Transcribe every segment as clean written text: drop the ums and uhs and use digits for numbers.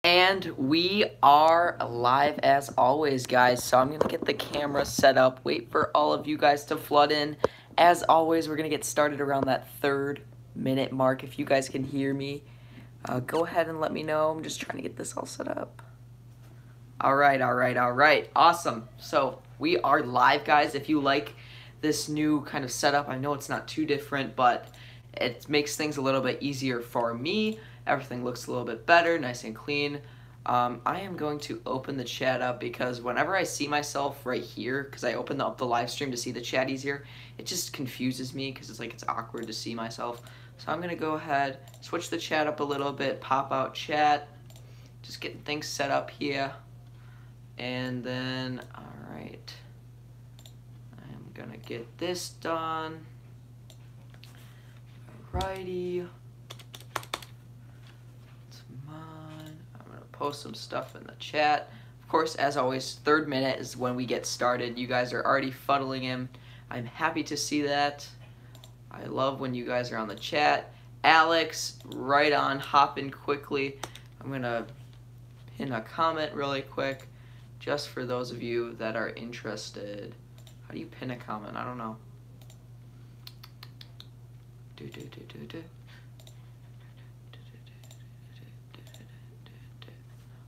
And we are live as always, guys. So I'm going to get the camera set up, wait for all of you guys to flood in. As always, we're going to get started around that 3rd-minute mark. If you guys can hear me, go ahead and let me know. I'm just trying to get this all set up. All right. Awesome. So we are live, guys. If you like this new kind of setup, I know it's not too different, but it makes things a little bit easier for me. Everything looks a little bit better, nice and clean. I am going to open the chat up because whenever I see myself right here, because I opened up the live stream to see the chat easier, it just confuses me because it's awkward to see myself. So I'm going to go ahead, switch the chat up a little bit, pop out chat, just getting things set up here. And then, all right, I'm going to get this done. Alrighty. Post some stuff in the chat. Of course, as always, 3rd minute is when we get started. You guys are already funneling in. I'm happy to see that. I love when you guys are on the chat. Alex, right on, hop in quickly. I'm gonna pin a comment really quick just for those of you that are interested. How do you pin a comment? I don't know.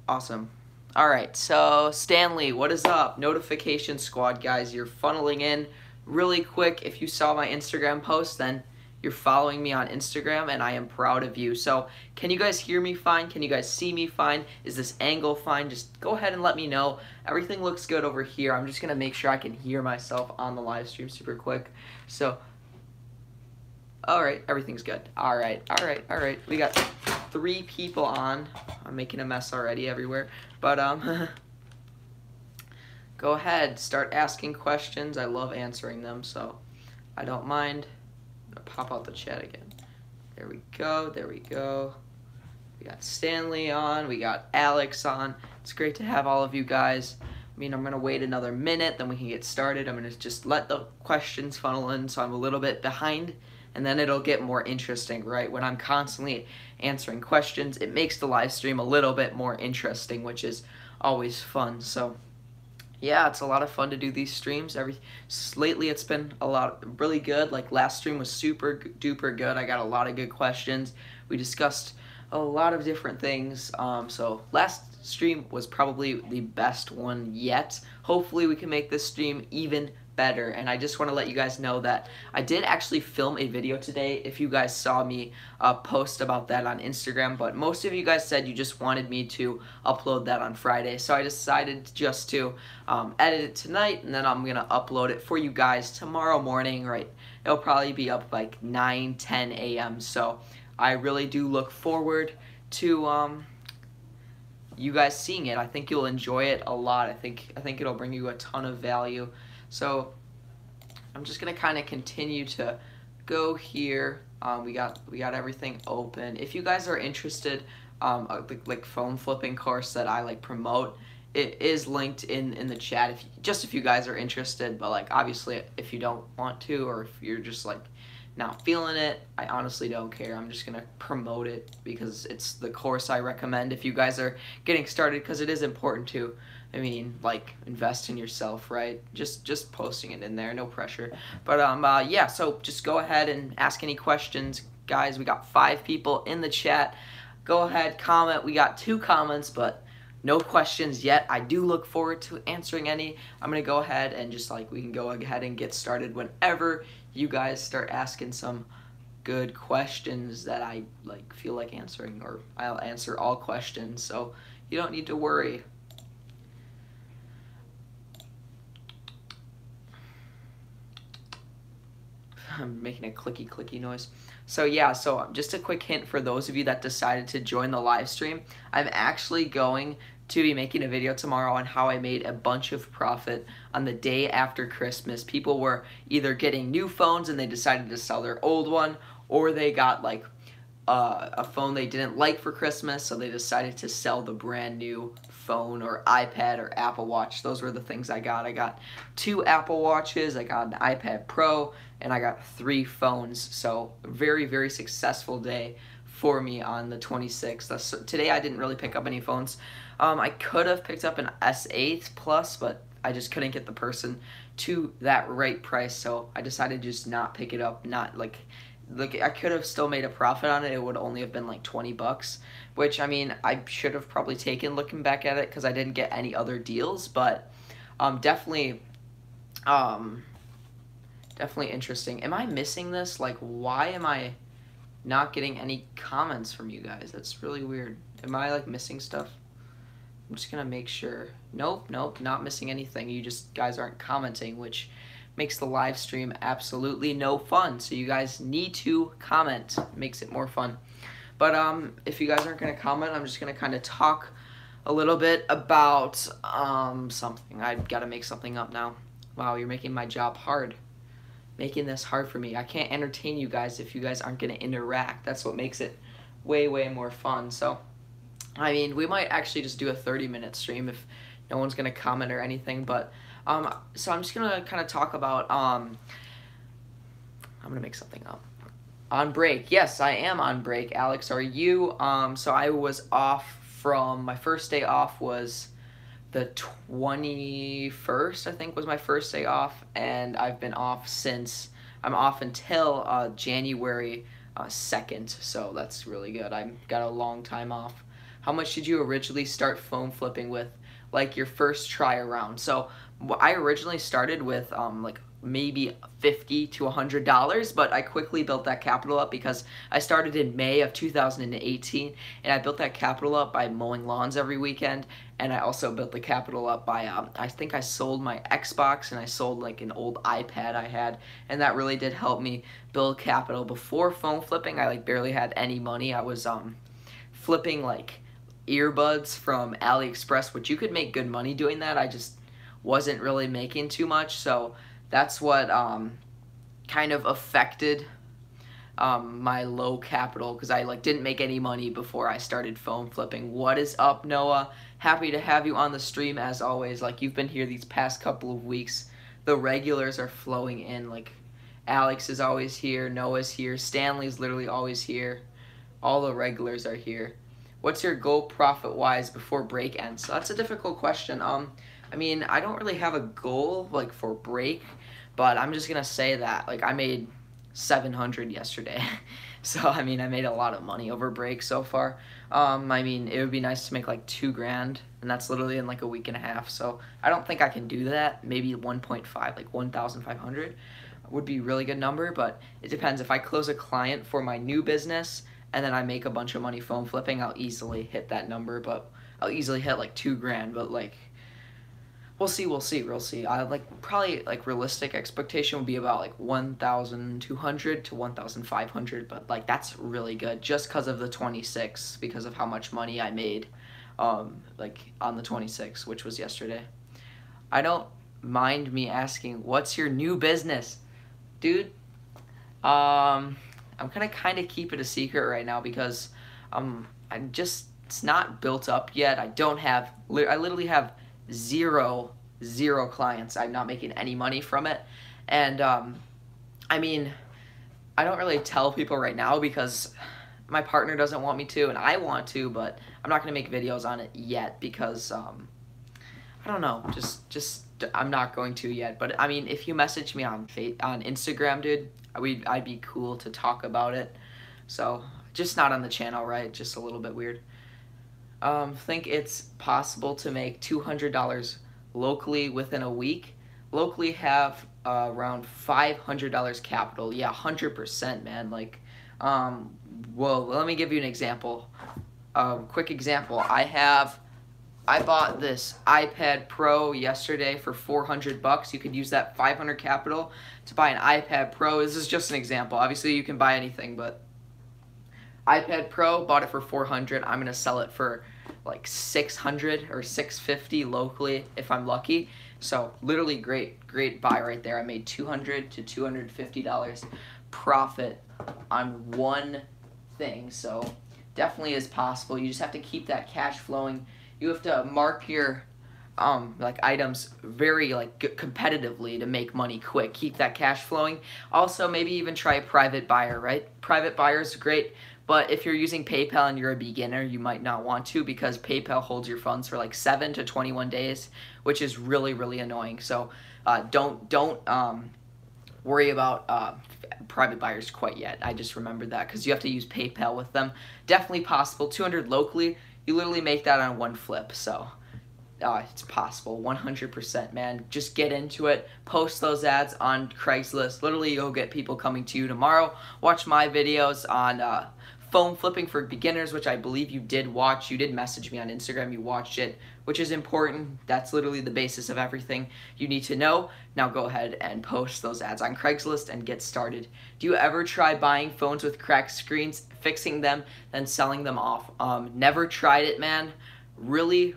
Awesome. All right, so Stanley, what is up? Notification squad, guys, you're funneling in really quick. If you saw my Instagram post, then you're following me on Instagram, and I am proud of you. So can you guys hear me fine? Can you guys see me fine? Is this angle fine? Just go ahead and let me know. Everything looks good over here. I'm just going to make sure I can hear myself on the live stream super quick. So, all right, everything's good. All right. We got 3 people on. I'm making a mess already everywhere. But go ahead, start asking questions. I love answering them, so I don't mind. I'm gonna pop out the chat again. There we go. We got Stanley on. We got Alex on. It's great to have all of you guys. I mean, I'm gonna wait another minute, then we can get started. I'm gonna just let the questions funnel in, so I'm a little bit behind. And then it'll get more interesting, right? When I'm constantly answering questions, it makes the live stream a little bit more interesting, which is always fun. So, yeah, it's a lot of fun to do these streams. Lately, it's been really good. Like, last stream was super duper good. I got a lot of good questions. We discussed a lot of different things. So, last stream was probably the best one yet. Hopefully, we can make this stream even better. And I just want to let you guys know that I did actually film a video today, if you guys saw me post about that on Instagram, but most of you guys said you just wanted me to upload that on Friday, so I decided just to edit it tonight, and then I'm gonna upload it for you guys tomorrow morning, right? It'll probably be up like 9-10 a.m. so I really do look forward to you guys seeing it. I think you'll enjoy it a lot. I think it'll bring you a ton of value. So I'm just gonna kind of continue to go here. We got everything open. If you guys are interested, like phone flipping course that I promote, it is linked in the chat. If you guys are interested, but obviously if you don't want to, or if you're just not feeling it, I honestly don't care. I'm just gonna promote it because it's the course I recommend if you guys are getting started, because it is important to, I mean, invest in yourself, right? Just posting it in there, no pressure. But yeah, so just go ahead and ask any questions, guys. We got 5 people in the chat. Go ahead, comment. We got 2 comments, but no questions yet. I do look forward to answering any. I'm gonna go ahead and just we can go ahead and get started whenever you guys start asking some good questions that I feel like answering, or I'll answer all questions, so you don't need to worry. I'm making a clicky noise. So yeah, so just a quick hint for those of you that decided to join the live stream. I'm actually going to be making a video tomorrow on how I made a bunch of profit on the day after Christmas. People were either getting new phones and they decided to sell their old one, or they got a phone they didn't like for Christmas, so they decided to sell the brand new phone or iPad or Apple Watch. Those were the things I got. I got 2 Apple Watches, I got an iPad Pro, and I got 3 phones. So very, very successful day for me on the 26th. Today I didn't really pick up any phones. I could have picked up an S8 Plus, but I just couldn't get the person to that right price, so I decided to just not pick it up. Not like, look, I could have still made a profit on it. It would only have been like 20 bucks, which, I mean, I should have probably taken looking back at it because I didn't get any other deals, but definitely interesting. Am I missing this? Like, why am I not getting any comments from you guys? That's really weird. Am I like missing stuff? I'm just gonna make sure. Nope, not missing anything. You just guys aren't commenting, which makes the live stream absolutely no fun. So you guys need to comment. Makes it more fun. But if you guys aren't gonna comment, I'm just gonna kind of talk a little bit about something. I've got to make something up now. Wow, you're making my job hard. Making this hard for me. I can't entertain you guys if you guys aren't going to interact. That's what makes it way more fun. So, I mean, we might actually just do a 30-minute stream if no one's going to comment or anything. But, so I'm just going to kind of talk about, I'm going to make something up. On break. Yes, I am on break. Alex, are you? So I was off from, my first day off was the 21st, I think, was my first day off, and I've been off since. I'm off until January 2nd, so that's really good. I've got a long time off. How much did you originally start phone flipping with, like your first try around? So I originally started with like maybe $50 to $100, but I quickly built that capital up because I started in May of 2018, and I built that capital up by mowing lawns every weekend, and I also built the capital up by, I think I sold my Xbox, and I sold like an old iPad I had, and that really did help me build capital. Before phone flipping, I like barely had any money. I was flipping like earbuds from AliExpress, which you could make good money doing that. I just wasn't really making too much, so that's what kind of affected my low capital, because I like didn't make any money before I started phone flipping. What is up, Noah? Happy to have you on the stream as always. Like, you've been here these past couple of weeks. The regulars are flowing in. Like, Alex is always here, Noah's here, Stanley's literally always here. All the regulars are here. What's your goal profit-wise before break ends? So that's a difficult question. I mean, I don't really have a goal like for break, but I'm just gonna say that like I made $700 yesterday. So I mean, I made a lot of money over break so far. I mean, it would be nice to make like $2 grand, and that's literally in like a week and a half. So I don't think I can do that. Maybe 1.5, like 1,500 would be a really good number, but it depends. If I close a client for my new business and then I make a bunch of money phone flipping, I'll easily hit that number, but I'll easily hit like $2 grand, but like we'll see. I like probably like realistic expectation would be about like 1,200 to 1,500, but like that's really good just because of the 26, because of how much money I made like on the 26th, which was yesterday. I don't mind me asking, what's your new business? Dude, I'm gonna kind of keep it a secret right now because it's not built up yet. I literally have zero clients. I'm not making any money from it, and I mean, I don't really tell people right now because my partner doesn't want me to, and I want to, but I'm not gonna make videos on it yet because I don't know, just I'm not going to yet. But I mean, if you message me on Instagram, dude, I'd be cool to talk about it. So just not on the channel, right? Just a little bit weird. Think it's possible to make $200 locally within a week. Locally have around $500 capital. Yeah, 100%, man. Like, well, let me give you an example. Quick example. I bought this iPad Pro yesterday for $400. You could use that 500 capital to buy an iPad Pro. This is just an example. Obviously, you can buy anything, but iPad Pro, bought it for $400. I'm gonna sell it for like $600 or $650 locally if I'm lucky. So literally great buy right there. I made $200 to $250 profit on one thing. So definitely is possible. You just have to keep that cash flowing. You have to mark your like items very like competitively to make money quick. Keep that cash flowing. Also, maybe even try a private buyer, right? Private buyer is great. But if you're using PayPal and you're a beginner, you might not want to, because PayPal holds your funds for like 7 to 21 days, which is really, really annoying. So don't worry about private buyers quite yet. I just remembered that, because you have to use PayPal with them. Definitely possible. 200 locally, you literally make that on one flip. So it's possible, 100%, man. Just get into it. Post those ads on Craigslist. Literally, you'll get people coming to you tomorrow. Watch my videos on phone flipping for beginners, which I believe you did watch. You did message me on Instagram. You watched it, which is important. That's literally the basis of everything you need to know. Now go ahead and post those ads on Craigslist and get started. Do you ever try buying phones with cracked screens, fixing them, then selling them off? Never tried it, man. Really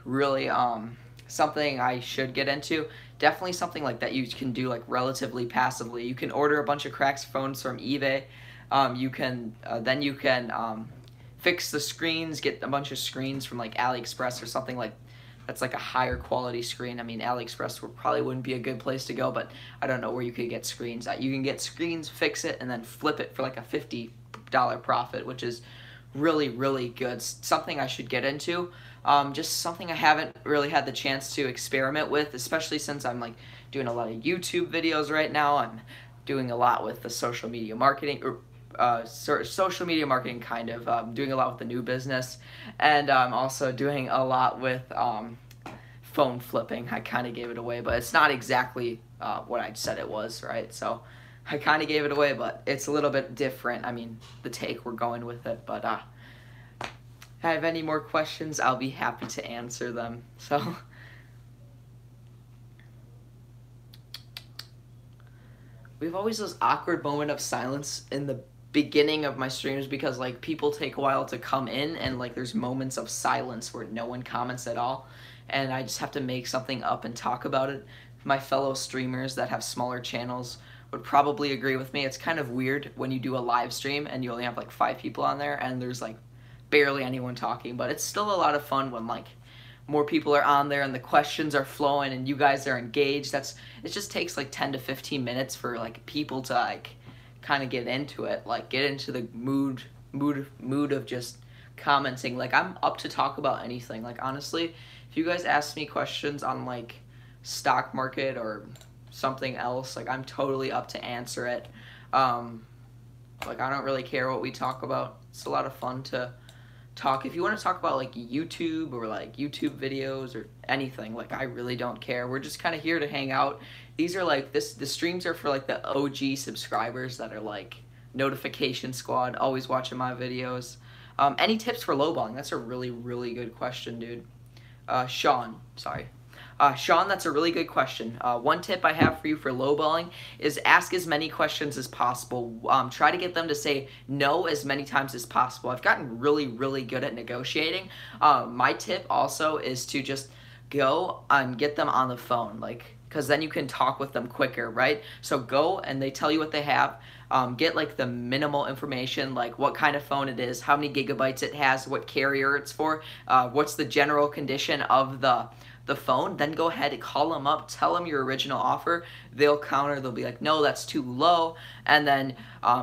something I should get into. Definitely something like that you can do like relatively passively. You can order a bunch of cracked phones from eBay. You can fix the screens, get a bunch of screens from like AliExpress or something like that's like a higher quality screen. I mean, AliExpress probably wouldn't be a good place to go, but I don't know where you could get screens. You can get screens, fix it, and then flip it for like a $50 profit, which is really good. Something I should get into. Just something I haven't really had the chance to experiment with, especially since I'm like doing a lot of YouTube videos right now. I'm doing a lot with the social media marketing, or social media marketing kind of, doing a lot with the new business, and I'm also doing a lot with phone flipping. I kind of gave it away, but it's not exactly what I said it was, right? So I kind of gave it away, but it's a little bit different. I mean, the take we're going with it, but if I have any more questions, I'll be happy to answer them. So we have always this awkward moment of silence in the beginning of my streams, because like people take a while to come in, and like there's moments of silence where no one comments at all, and I just have to make something up and talk about it. My fellow streamers that have smaller channels would probably agree with me. It's kind of weird when you do a live stream and you only have like 5 people on there and there's like barely anyone talking, but it's still a lot of fun when like more people are on there and the questions are flowing and you guys are engaged. It just takes like 10 to 15 minutes for like people to like kind of get into it, like get into the mood of just commenting. Like I'm up to talk about anything. Like honestly, if you guys ask me questions on like stock market or something else, like I'm totally up to answer it. Like I don't really care what we talk about. It's a lot of fun to talk. If you want to talk about like YouTube or like YouTube videos or anything, like I really don't care. We're just kind of here to hang out. These are like the streams are for like the OG subscribers that are like notification squad, always watching my videos. Any tips for lowballing? That's a really good question, dude. Sean, that's a really good question. One tip I have for you for lowballing is ask as many questions as possible. Try to get them to say no as many times as possible. I've gotten really good at negotiating. My tip also is to just go and get them on the phone, like, because then you can talk with them quicker, right? So go and they tell you what they have. Get like the minimal information, like what kind of phone it is, how many gigabytes it has, what carrier it's for, what's the general condition of the phone. Then go ahead and call them up, tell them your original offer. They'll counter, they'll be like, no, that's too low. And then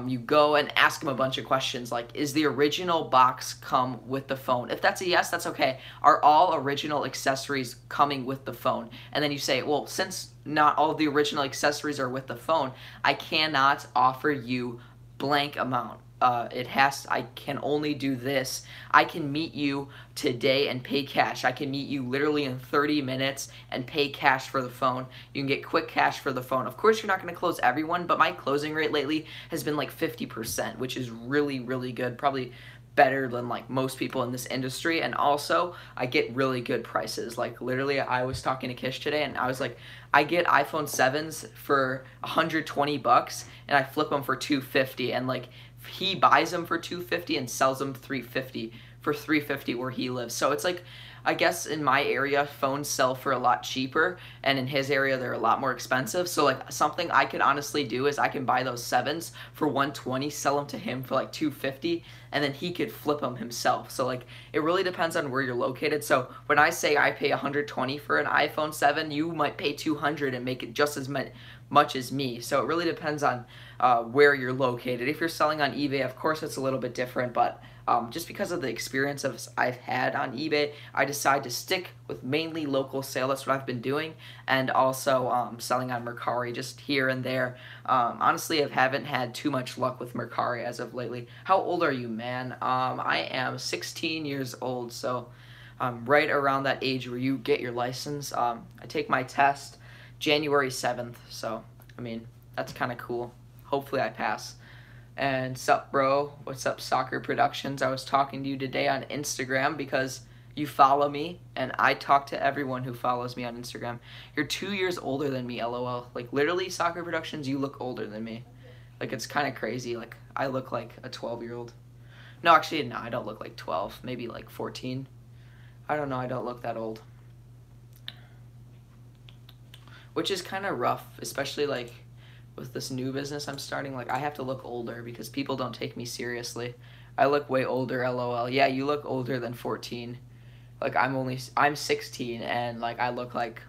you go and ask them a bunch of questions like, is the original box come with the phone? If that's a yes, that's okay. Are all original accessories coming with the phone? And then you say, well, since not all the original accessories are with the phone, I cannot offer you blank amount. I can only do this. I can meet you today and pay cash. I can meet you literally in 30 minutes and pay cash for the phone. You can get quick cash for the phone. Of course, you're not going to close everyone, but my closing rate lately has been like 50%, which is really good. Probably better than like most people in this industry. And also I get really good prices. Like literally I was talking to Kish today and I was like, I get iPhone 7s for 120 bucks and I flip them for 250, and like he buys them for 250 and sells them 350 for 350 where he lives. So it's like, I guess in my area phones sell for a lot cheaper, and in his area they're a lot more expensive. So like something I could honestly do is I can buy those 7s for 120, sell them to him for like 250, and then he could flip them himself. So like it really depends on where you're located. So when I say I pay 120 for an iPhone 7, you might pay 200 and make it just as much as me. So it really depends on where you're located. If you're selling on eBay, of course it's a little bit different, but just because of the experience I've had on eBay, I decided to stick with mainly local sale. That's what I've been doing, and also selling on Mercari just here and there. Honestly, I haven't had too much luck with Mercari as of lately. How old are you, man? I am 16 years old, so right around that age where you get your license. I take my test January 7th, so I mean, that's kind of cool. Hopefully I pass. And sup, bro? What's up, Soccer Productions? I was talking to you today on Instagram because you follow me, and I talk to everyone who follows me on Instagram. You're 2 years older than me, LOL. Like, literally, Soccer Productions, you look older than me. Like, it's kind of crazy. Like, I look like a 12-year-old. No, actually, no, I don't look like 12. Maybe like 14. I don't know. I don't look that old. Which is kind of rough, especially, like, with this new business I'm starting. Like, I have to look older because people don't take me seriously. I look way older, LOL. Yeah, you look older than 14. Like, I'm 16, and like I look like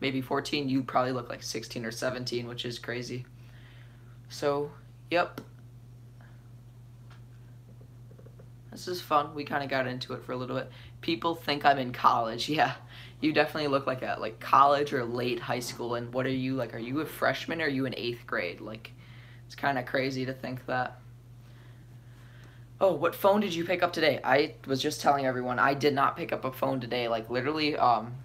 maybe 14. You probably look like 16 or 17, which is crazy. So, yep. This is fun. We kind of got into it for a little bit. People think I'm in college. Yeah, you definitely look like a college or late high school. And what are you, like? Are you a freshman or are you in 8th grade? Like, it's kind of crazy to think that. Oh, what phone did you pick up today? I was just telling everyone I did not pick up a phone today. Like, literally,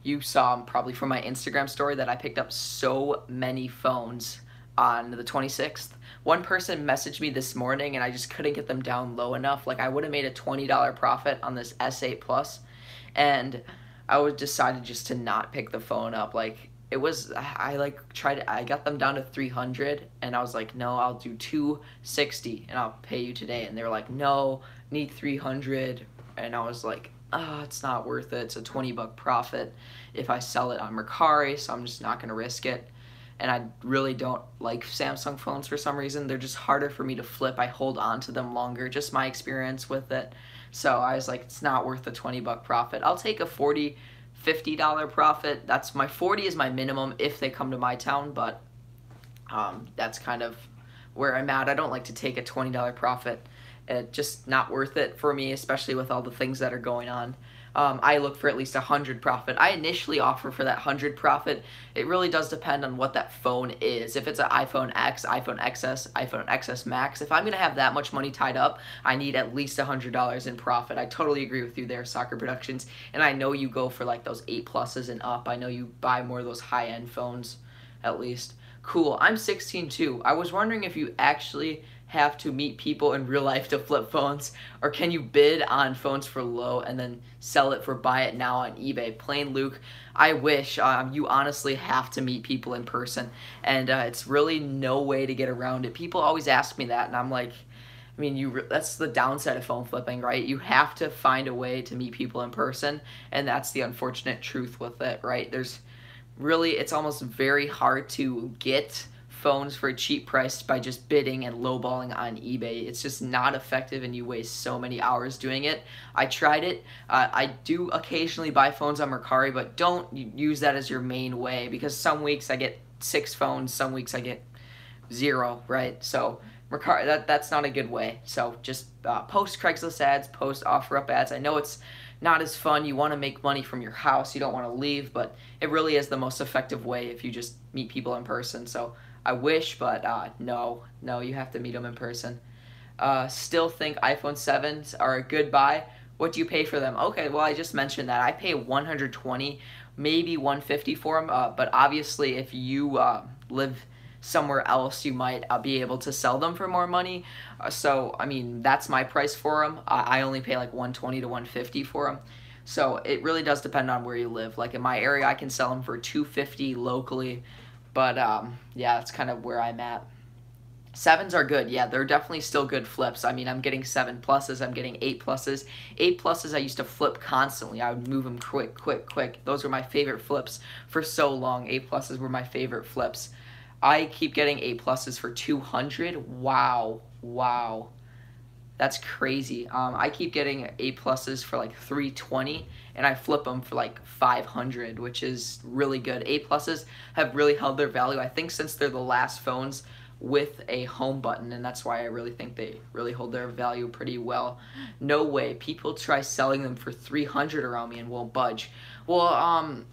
you saw probably from my Instagram story that I picked up so many phones on the 26th. One person messaged me this morning and I just couldn't get them down low enough. Like, I would have made a $20 profit on this S8 Plus, and I would decided just to not pick the phone up. Like, it was, I got them down to 300 and I was like, no, I'll do 260 and I'll pay you today. And they were like, no, need 300. And I was like, oh, it's not worth it. It's a $20 profit if I sell it on Mercari, so I'm just not going to risk it. And I really don't like Samsung phones for some reason. They're just harder for me to flip. I hold on to them longer, just my experience with it. So I was like, it's not worth the $20 profit. I'll take a $40, $50 profit. That's my 40 is my minimum if they come to my town, but that's kind of where I'm at. I don't like to take a $20 profit. It's just not worth it for me, especially with all the things that are going on. I look for at least 100 profit. I initially offer for that 100 profit. It really does depend on what that phone is. If it's an iPhone X, iPhone XS, iPhone XS Max, if I'm going to have that much money tied up, I need at least $100 in profit. I totally agree with you there, Soccer Productions. And I know you go for like those 8 pluses and up. I know you buy more of those high-end phones, at least. Cool. I'm 16 too. I was wondering if you actually have to meet people in real life to flip phones, or can you bid on phones for low and then sell it for buy it now on eBay? Plain Luke, I wish. You honestly have to meet people in person, and it's really no way to get around it. People always ask me that, and I'm like, I mean, that's the downside of phone flipping, right? You have to find a way to meet people in person, and that's the unfortunate truth with it, right? There's really, it's almost very hard to get phones for a cheap price by just bidding and lowballing on eBay. It's just not effective, and you waste so many hours doing it. I tried it. I do occasionally buy phones on Mercari, but don't use that as your main way, because some weeks I get 6 phones, some weeks I get 0, right? So Mercari, that's not a good way. So just post Craigslist ads, post OfferUp ads. I know it's not as fun. You want to make money from your house. You don't want to leave, but it really is the most effective way if you just meet people in person. So I wish, but no, you have to meet them in person. Still think iPhone 7s are a good buy. What do you pay for them? Okay, well, I just mentioned that. I pay $120, maybe $150 for them, but obviously if you live somewhere else, you might be able to sell them for more money. So, I mean, that's my price for them. I only pay like $120 to $150 for them. So it really does depend on where you live. Like in my area, I can sell them for $250 locally. But yeah, that's kind of where I'm at. 7s are good. Yeah, they're definitely still good flips. I mean, I'm getting 7 pluses. I'm getting 8 pluses. 8 pluses I used to flip constantly. I would move them quick. Those were my favorite flips for so long. 8 pluses were my favorite flips. I keep getting 8 pluses for 200. Wow. That's crazy. I keep getting 8 pluses for like 320, and I flip them for like 500, which is really good. 8 pluses have really held their value. I think since they're the last phones with a home button, and that's why I really think they really hold their value pretty well. No way. People try selling them for 300 around me and won't budge. Well,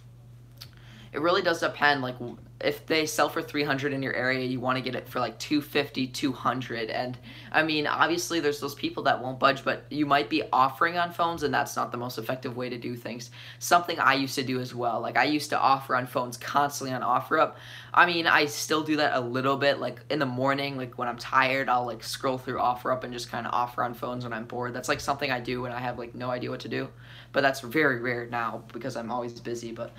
it really does depend. Like, if they sell for 300 in your area, you want to get it for like 250, 200. And I mean, obviously there's those people that won't budge, but you might be offering on phones, and that's not the most effective way to do things. Something I used to do as well. Like, I used to offer on phones constantly on OfferUp. I mean, I still do that a little bit. Like, in the morning, like when I'm tired, I'll like scroll through OfferUp and just kind of offer on phones when I'm bored. That's like something I do when I have like no idea what to do. But that's very rare now because I'm always busy. But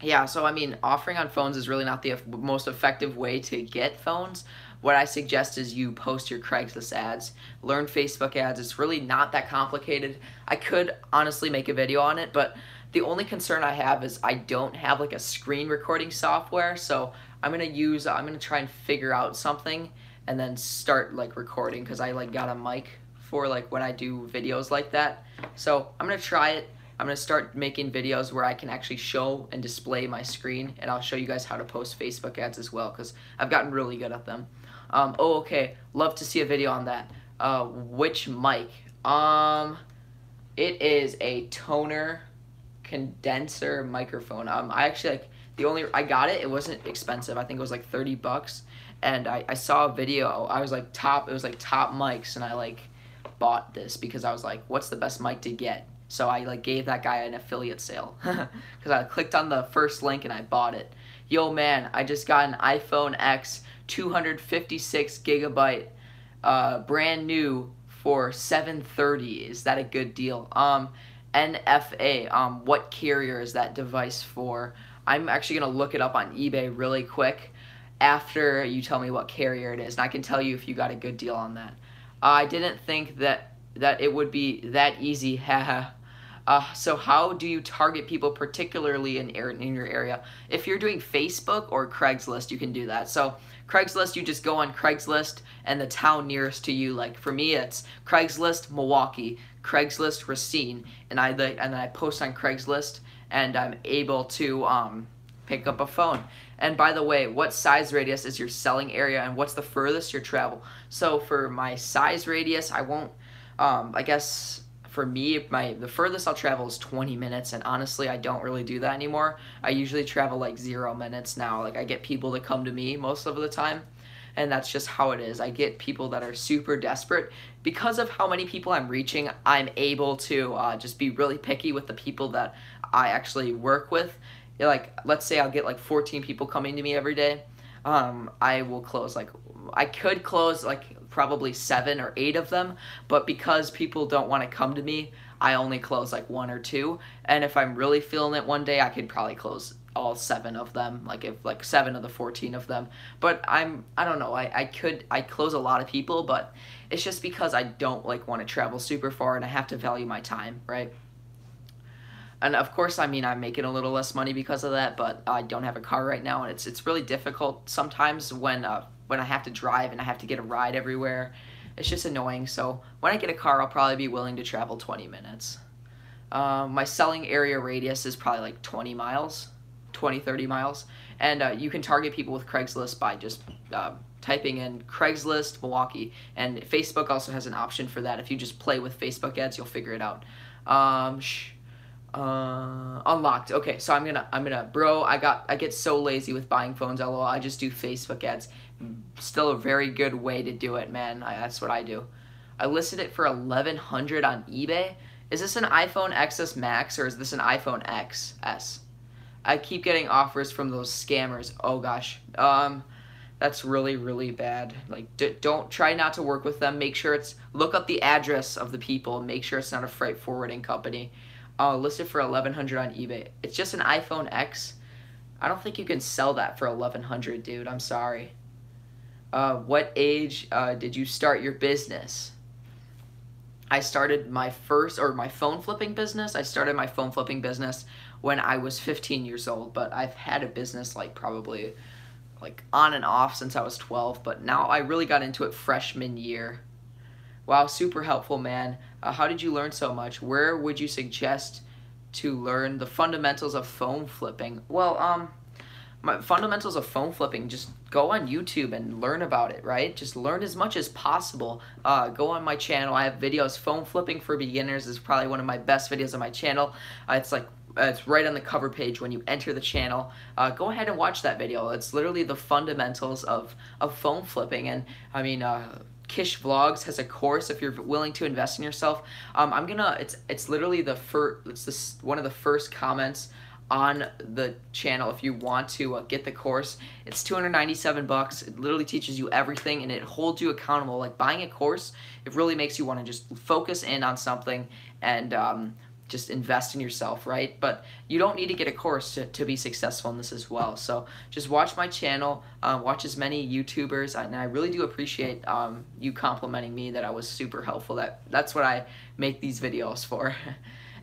yeah, so I mean, offering on phones is really not the most effective way to get phones. What I suggest is you post your Craigslist ads, learn Facebook ads. It's really not that complicated. I could honestly make a video on it, but the only concern I have is I don't have like a screen recording software, so I'm gonna try and figure out something and then start like recording, because I like got a mic for like when I do videos like that. So I'm gonna try it. I'm going to start making videos where I can actually show and display my screen, and I'll show you guys how to post Facebook ads as well, because I've gotten really good at them. Oh, okay. Love to see a video on that. Which mic? It is a toner condenser microphone. I actually I got it. It wasn't expensive. I think it was like 30 bucks. And I saw a video. I was like it was like top mics, and I like bought this because I was like, what's the best mic to get? So I like gave that guy an affiliate sale because I clicked on the first link and I bought it. Yo man, I just got an iPhone X 256 gigabyte brand new for $730. Is that a good deal? NFA, what carrier is that device for? I'm actually gonna look it up on eBay really quick after you tell me what carrier it is, and I can tell you if you got a good deal on that. I didn't think that it would be that easy, haha. So how do you target people particularly in your area? If you're doing Facebook or Craigslist, you can do that. So Craigslist, you just go on Craigslist and the town nearest to you. Like for me, it's Craigslist Milwaukee, Craigslist Racine, and then I post on Craigslist, and I'm able to pick up a phone. And by the way, what size radius is your selling area, and what's the furthest you travel? So for my size radius, I won't. I guess for me, the furthest I'll travel is 20 minutes, and honestly, I don't really do that anymore. I usually travel like 0 minutes now. Like I get people to come to me most of the time, and that's just how it is. I get people that are super desperate. Because of how many people I'm reaching, I'm able to just be really picky with the people that I actually work with. Like, let's say I'll get like 14 people coming to me every day. I will close I could close like probably 7 or 8 of them, but because people don't want to come to me, I only close like 1 or 2. And if I'm really feeling it one day, I could probably close all 7 of them, like 7 of the 14 of them. But I don't know, I close a lot of people, but it's just because I don't like want to travel super far, and I have to value my time, right? And of course, I mean, I'm making a little less money because of that, but I don't have a car right now, and it's really difficult sometimes when I have to drive and I have to get a ride everywhere. It's just annoying. So when I get a car, I'll probably be willing to travel 20 minutes. My selling area radius is probably like 20 miles, 20, 30 miles. And you can target people with Craigslist by just typing in Craigslist Milwaukee. And Facebook also has an option for that. If you just play with Facebook ads, you'll figure it out. Unlocked. Okay, so I'm gonna bro, I get so lazy with buying phones, lol. I just do Facebook ads. Still a very good way to do it, man. That's what I do. I listed it for $1,100 on eBay. Is this an iPhone XS Max or is this an iPhone XS? I keep getting offers from those scammers. Oh gosh, that's really, really bad. Like, don't try not to work with them. Make sure look up the address of the people. Make sure it's not a freight forwarding company. Listed for $1,100 on eBay. It's just an iPhone X. I don't think you can sell that for $1,100, dude. I'm sorry. What age did you start your business? I started my phone flipping business. I started my phone flipping business when I was 15 years old, but I've had a business like probably like on and off since I was 12, but now I really got into it freshman year. Wow, super helpful, man. How did you learn so much? Where would you suggest to learn the fundamentals of phone flipping? Well, my fundamentals of phone flipping, just go on YouTube and learn about it, right? Just learn as much as possible. Go on my channel. I have videos. Phone flipping for beginners is probably one of my best videos on my channel. It's right on the cover page when you enter the channel. Go ahead and watch that video. It's literally the fundamentals of phone flipping. And I mean, Kish Vlogs has a course if you're willing to invest in yourself. It's literally one of the first comments on the channel if you want to get the course. It's $297. It literally teaches you everything and it holds you accountable. Like buying a course, it really makes you want to just focus in on something and just invest in yourself, right? But you don't need to get a course to be successful in this as well. So just watch my channel, watch as many YouTubers, and I really do appreciate you complimenting me that I was super helpful. That's what I make these videos for.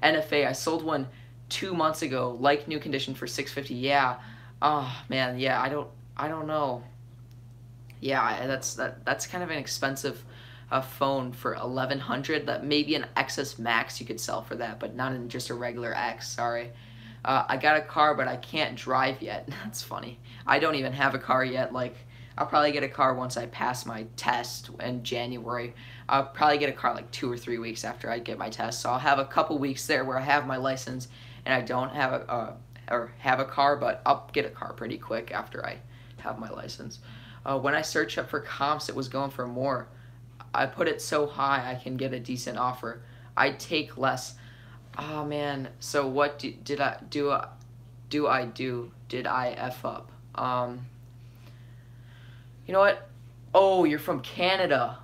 NFA, I sold one 2 months ago, like new condition for $650. Yeah. Oh man, yeah, I don't know. Yeah, that's kind of an expensive phone for $1,100. That maybe an XS Max you could sell for that, but not in just a regular X. Sorry. I got a car, but I can't drive yet. That's funny. I don't even have a car yet. Like, I'll probably get a car once I pass my test in January. I'll probably get a car like 2 or 3 weeks after I get my test. So I'll have a couple weeks there where I have my license and I don't have a car, but I'll get a car pretty quick after I have my license. When I searched up for comps, it was going for more. I put it so high I can get a decent offer. I'd take less. Oh man, so what did I do? Did I F up? You know what? Oh, you're from Canada.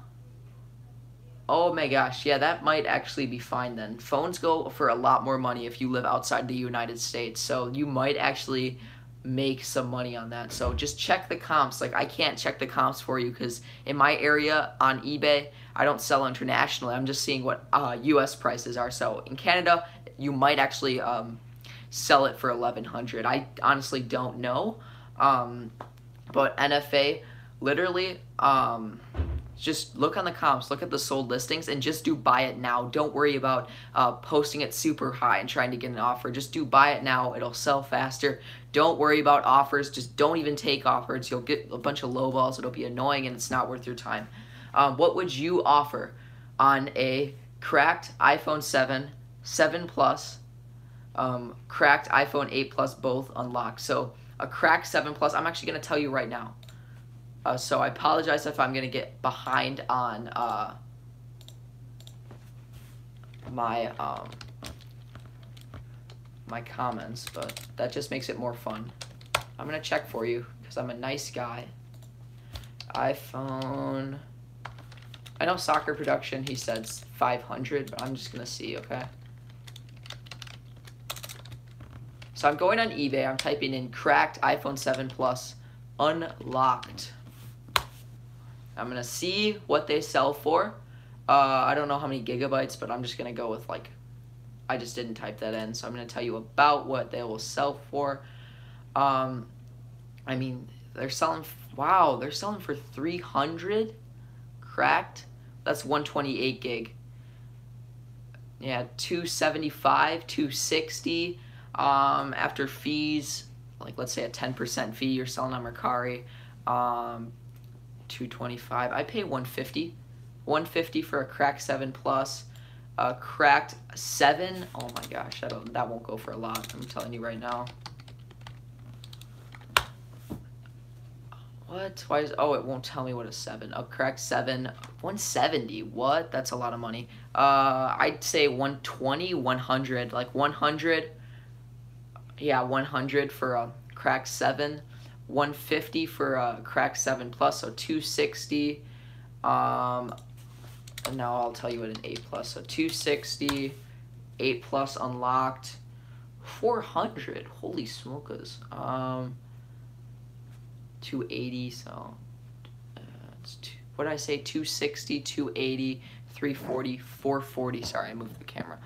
Oh my gosh, yeah, that might actually be fine then. Phones go for a lot more money if you live outside the United States, so you might actually make some money on that. So just check the comps. Like, I can't check the comps for you because in my area on eBay, I don't sell internationally. I'm just seeing what US prices are. So in Canada, you might actually sell it for $1,100. I honestly don't know. But NFA, literally, just look on the comps, look at the sold listings, and just do buy it now. Don't worry about posting it super high and trying to get an offer. Just do buy it now. It'll sell faster. Don't worry about offers. Just don't even take offers. You'll get a bunch of lowballs. It'll be annoying, and it's not worth your time. What would you offer on a cracked iPhone 7, 7 Plus, cracked iPhone 8 Plus, both unlocked? So a cracked 7 Plus, I'm actually going to tell you right now. So I apologize if I'm going to get behind on my comments, but that just makes it more fun. I'm going to check for you because I'm a nice guy. iPhone, I know Soccer Production, he said 500, but I'm just going to see, okay? So I'm going on eBay, I'm typing in cracked iPhone 7 Plus unlocked. I'm going to see what they sell for. I don't know how many gigabytes, but I'm just going to go with, like, I just didn't type that in. So I'm going to tell you about what they will sell for. I mean, they're selling, wow, they're selling for 300 cracked. That's 128 gig. Yeah, 275, 260. After fees, like let's say a 10% fee, you're selling on Mercari. 225. I pay 150. 150 for a cracked 7 Plus. Cracked 7. Oh my gosh, that won't go for a lot. I'm telling you right now. What? Why is? Oh, it won't tell me what a 7. A cracked 7. 170. What? That's a lot of money. I'd say 120, 100. Like 100. Yeah, 100 for a cracked 7. 150 for a cracked 7 Plus, so 260. And now I'll tell you what an 8 Plus. So 260, 8 Plus unlocked, 400. Holy smokers. 280. So what did I say? 260, 280, 340, 440. Sorry, I moved the camera.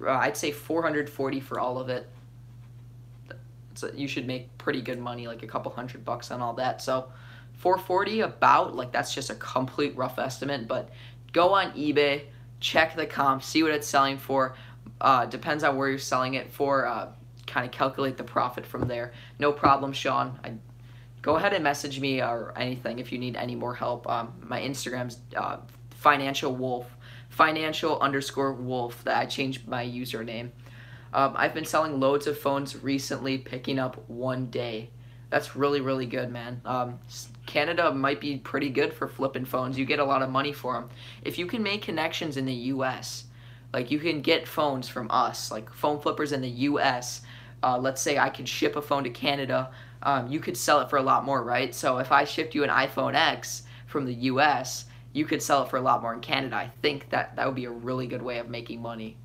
I'd say 440 for all of it. So you should make pretty good money, like a couple $100 on all that. So 440 about, like that's just a complete rough estimate, but go on eBay, check the comps, see what it's selling for. Depends on where you're selling it for. Kind of calculate the profit from there. No problem, Sean. go ahead and message me or anything if you need any more help. My Instagram's financial_wolf, that I changed my username. I've been selling loads of phones recently, picking up one day. That's really, really good, man. Canada might be pretty good for flipping phones. You get a lot of money for them. If you can make connections in the U.S., like you can get phones from us, like phone flippers in the U.S., let's say I could ship a phone to Canada, you could sell it for a lot more, right? So if I shipped you an iPhone X from the U.S., you could sell it for a lot more in Canada. I think that would be a really good way of making money.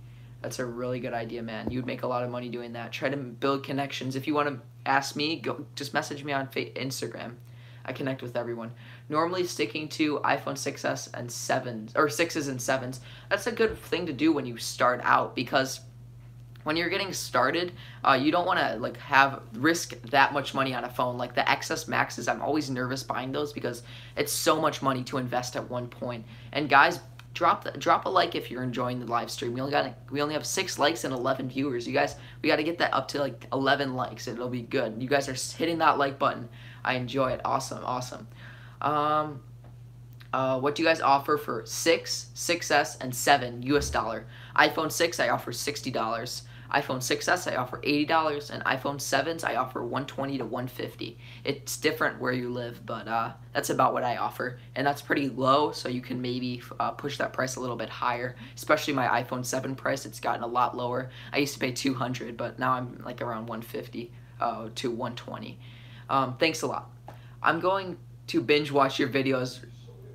That's a really good idea, man. You'd make a lot of money doing that. Try to build connections. If you want to ask me, just message me on Instagram. I connect with everyone. Normally sticking to iPhone 6s and 7s, or 6s and 7s. That's a good thing to do when you start out, because when you're getting started, you don't want to like risk that much money on a phone. Like the XS Maxes, I'm always nervous buying those because it's so much money to invest at one point. And guys, drop a like if you're enjoying the live stream. We only have 6 likes and 11 viewers. You guys, we got to get that up to like 11 likes. It'll be good. You guys are hitting that like button. I enjoy it. Awesome, awesome. What do you guys offer for 6, 6S, and 7 US dollar? iPhone 6, I offer $60. iPhone 6S, I offer $80, and iPhone 7s, I offer $120 to $150. It's different where you live, but that's about what I offer, and that's pretty low, so you can maybe push that price a little bit higher, especially my iPhone 7 price. It's gotten a lot lower. I used to pay $200, but now I'm like around $150 to $120. Thanks a lot. I'm going to binge watch your videos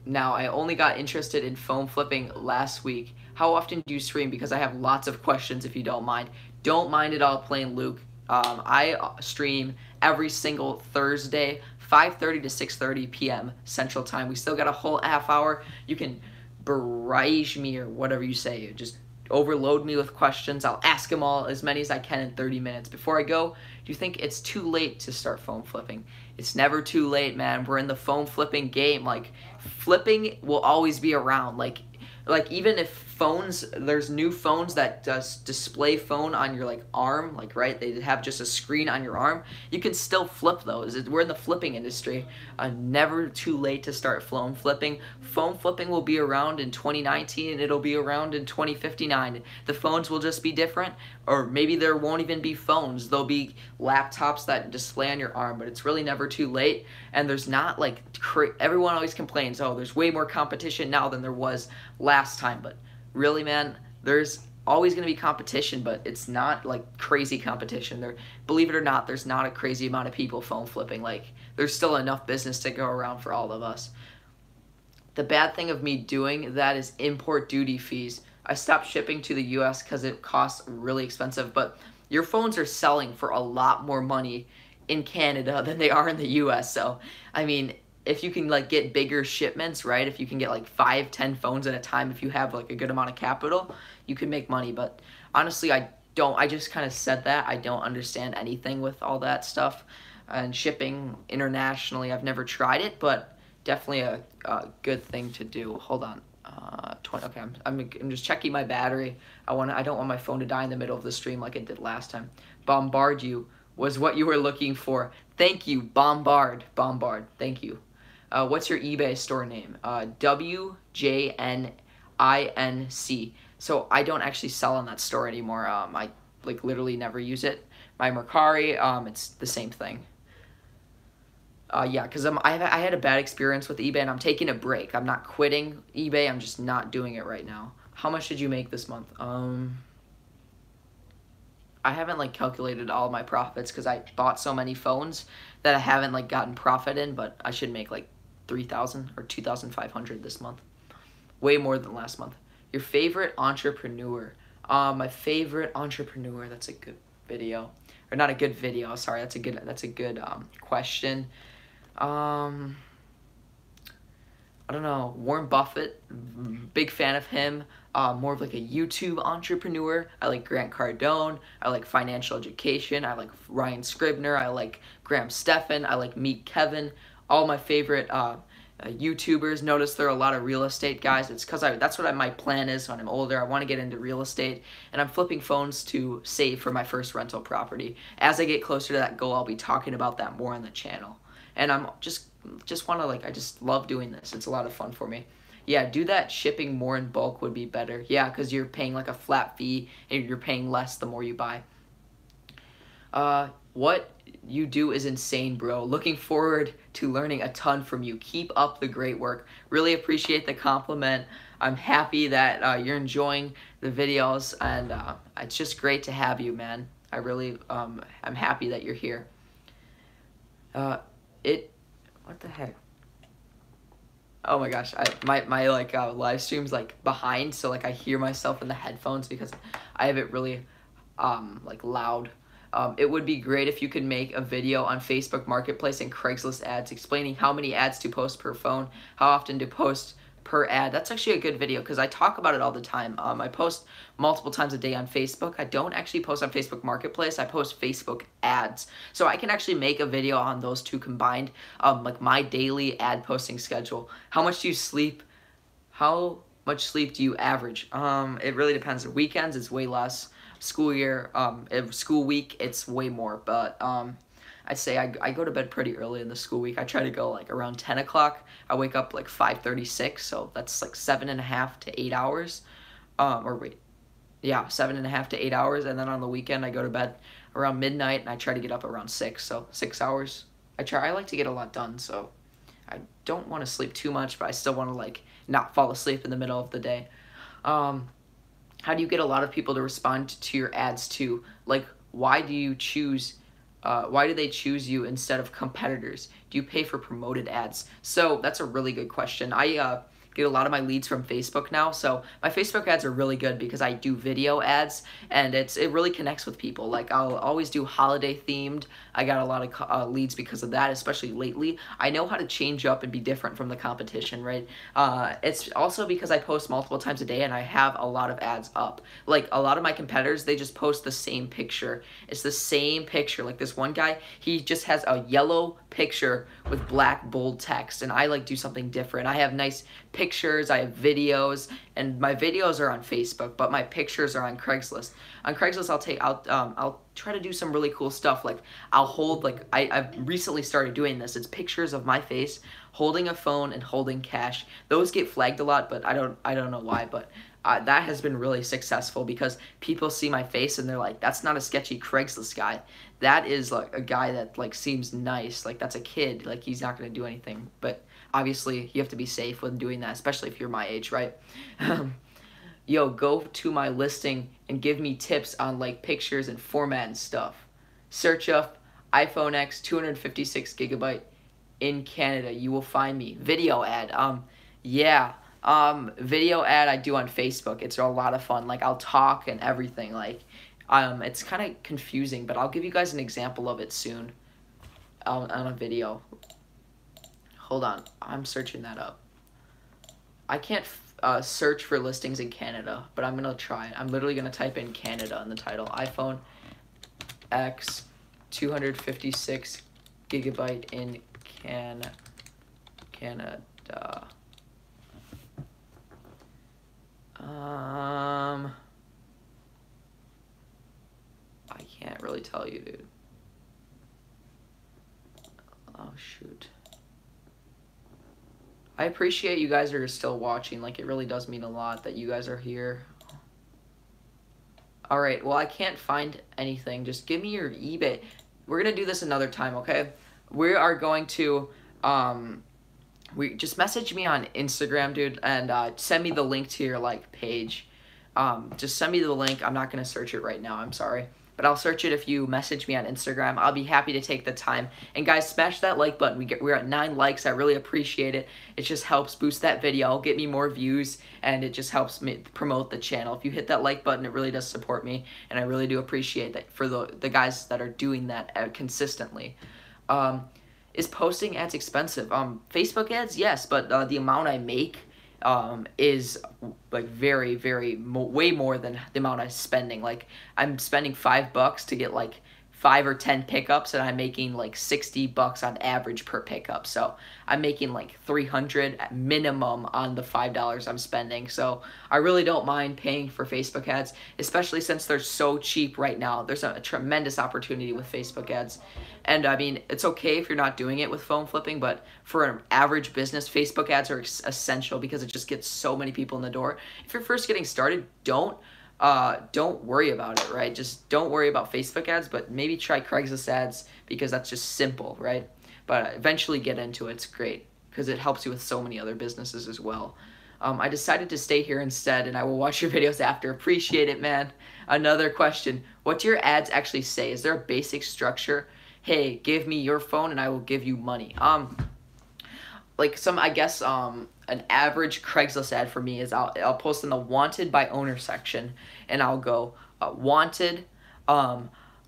now. I only got interested in phone flipping last week. How often do you stream? Because I have lots of questions if you don't mind. Don't mind at all playing Luke. I stream every single Thursday, 5:30 to 6:30 p.m. Central Time. We still got a whole half hour. You can barrage me or whatever you say. Just overload me with questions. I'll ask them all, as many as I can in 30 minutes. Before I go, do you think it's too late to start phone flipping? It's never too late, man. We're in the phone flipping game. Like, flipping will always be around. Like even if phones, there's new phones that display phone on your like arm, like, right, they have just a screen on your arm, you can still flip those. We're in the flipping industry. Never too late to start phone flipping. Phone flipping will be around in 2019 and it'll be around in 2059. The phones will just be different, or maybe there won't even be phones. There'll be laptops that display on your arm, but it's really never too late. And there's not like, everyone always complains, oh, there's way more competition now than there was last time, but really, man, there's always going to be competition, but it's not like crazy competition. Believe it or not, there's not a crazy amount of people phone flipping. Like, there's still enough business to go around for all of us. The bad thing of me doing that is import duty fees. I stopped shipping to the US because it costs really expensive, but your phones are selling for a lot more money in Canada than they are in the US. So, I mean, if you can like get bigger shipments, right? If you can get like 5, 10 phones at a time, if you have like a good amount of capital, you can make money. But honestly, I just kind of said that. I don't understand anything with all that stuff. And shipping internationally, I've never tried it, but definitely a good thing to do. Hold on. 20. Okay, I'm just checking my battery. I don't want my phone to die in the middle of the stream like it did last time. Bombard you was what you were looking for. Thank you, Bombard. Thank you. What's your eBay store name? WJNINC. So I don't actually sell on that store anymore. I like literally never use it. My Mercari, it's the same thing. Yeah, because I had a bad experience with eBay and I'm taking a break. I'm not quitting eBay. I'm just not doing it right now. How much did you make this month? I haven't like calculated all my profits because I bought so many phones that I haven't like gotten profit in, but I should make like 3,000 or 2,500 this month. Way more than last month. Your favorite entrepreneur? My favorite entrepreneur, that's a good video. Or not a good video, sorry, that's a good question. I don't know, Warren Buffett, big fan of him. More of like a YouTube entrepreneur. I like Grant Cardone. I like Financial Education. I like Ryan Scribner. I like Graham Stephan. I like Meet Kevin. All my favorite YouTubers. Notice there are a lot of real estate guys. It's because that's what my plan is when I'm older. I want to get into real estate, and I'm flipping phones to save for my first rental property. As I get closer to that goal, I'll be talking about that more on the channel. and I'm just want to, like, I just love doing this. It's a lot of fun for me. Yeah, do that. Shipping more in bulk would be better. Yeah, because you're paying like a flat fee and you're paying less the more you buy. What you do is insane, bro. Looking forward to learning a ton from you. Keep up the great work. Really appreciate the compliment. I'm happy that you're enjoying the videos, and it's just great to have you, man. I really, I'm happy that you're here. What the heck? Oh my gosh, my like live stream's like behind, so like I hear myself in the headphones because I have it really like loud. It would be great if you could make a video on Facebook Marketplace and Craigslist ads explaining how many ads to post per phone, how often to post per ad. That's actually a good video because I talk about it all the time. I post multiple times a day on Facebook. I don't actually post on Facebook Marketplace. I post Facebook ads. So I can actually make a video on those two combined, like my daily ad posting schedule. How much do you sleep? How much sleep do you average? It really depends. Weekends, it's way less. School year, school week, it's way more. But I'd say I go to bed pretty early in the school week. I try to go like around 10 o'clock. I wake up like 5:36, so that's like 7.5 to 8 hours. Or wait, yeah, 7.5 to 8 hours. And then on the weekend, I go to bed around midnight, and I try to get up around 6, so 6 hours. I like to get a lot done, so I don't want to sleep too much, but I still want to like not fall asleep in the middle of the day. How do you get a lot of people to respond to your ads too? Like, why do you choose? Why do they choose you instead of competitors? Do you pay for promoted ads? So that's a really good question. I get a lot of my leads from Facebook now, so my Facebook ads are really good because I do video ads, and it really connects with people. Like, I'll always do holiday themed. I got a lot of leads because of that, especially lately. I know how to change up and be different from the competition, right? It's also because I post multiple times a day and I have a lot of ads up. Like, a lot of my competitors, they just post the same picture. It's the same picture. Like, this one guy, he just has a yellow picture with black bold text, and I like do something different. I have nice pictures, I have videos, and my videos are on Facebook, but my pictures are on Craigslist. On Craigslist, I'll try to do some really cool stuff. Like, I'll hold, like, I've recently started doing this. It's pictures of my face holding a phone and holding cash. Those get flagged a lot, but I don't know why, but that has been really successful because people see my face and they're like, that's not a sketchy Craigslist guy. That is like a guy that like seems nice. Like, that's a kid. Like, he's not going to do anything. But obviously, you have to be safe when doing that, especially if you're my age, right? Yo, go to my listing and give me tips on like pictures and format and stuff. Search up iPhone X 256 gigabyte in Canada. You will find me. Video ad. Yeah. Video ad I do on Facebook. It's a lot of fun. Like, I'll talk and everything. Like, it's kind of confusing, but I'll give you guys an example of it soon on a video. Hold on, I'm searching that up. I can't search for listings in Canada, but I'm gonna try. I'm literally gonna type in Canada in the title. iPhone X 256 gigabyte in Canada. I can't really tell you, dude. Oh, shoot. I appreciate you guys are still watching. Like, it really does mean a lot that you guys are here. Alright, well, I can't find anything. Just give me your eBay. We're gonna do this another time, okay? We are going to, just message me on Instagram, dude, and send me the link to your, like, page. Just send me the link. I'm not gonna search it right now. I'm sorry. But I'll search it if you message me on Instagram. I'll be happy to take the time. And guys, smash that like button. We're at 9 likes. I really appreciate it. It just helps boost that video, get me more views, and it just helps me promote the channel. If you hit that like button, it really does support me, and I really do appreciate that for the guys that are doing that consistently. Is posting ads expensive? Facebook ads, yes, but the amount I make is like way more than the amount I'm spending. Like, I'm spending $5 to get like 5 or 10 pickups, and I'm making like $60 on average per pickup. So I'm making like $300 at minimum on the $5 I'm spending. So I really don't mind paying for Facebook ads, especially since they're so cheap right now. There's a tremendous opportunity with Facebook ads. And I mean, it's okay if you're not doing it with phone flipping, but for an average business, Facebook ads are essential because it just gets so many people in the door. If you're first getting started, don't worry about it, right? Just don't worry about Facebook ads, but maybe try Craigslist ads because that's just simple, right? But eventually get into it. It's great because it helps you with so many other businesses as well. I decided to stay here instead, and I will watch your videos after. Appreciate it, man. Another question. What do your ads actually say? Is there a basic structure? Hey, give me your phone and I will give you money. Like I guess, an average Craigslist ad for me is I'll post in the wanted by owner section, and I'll go, wanted,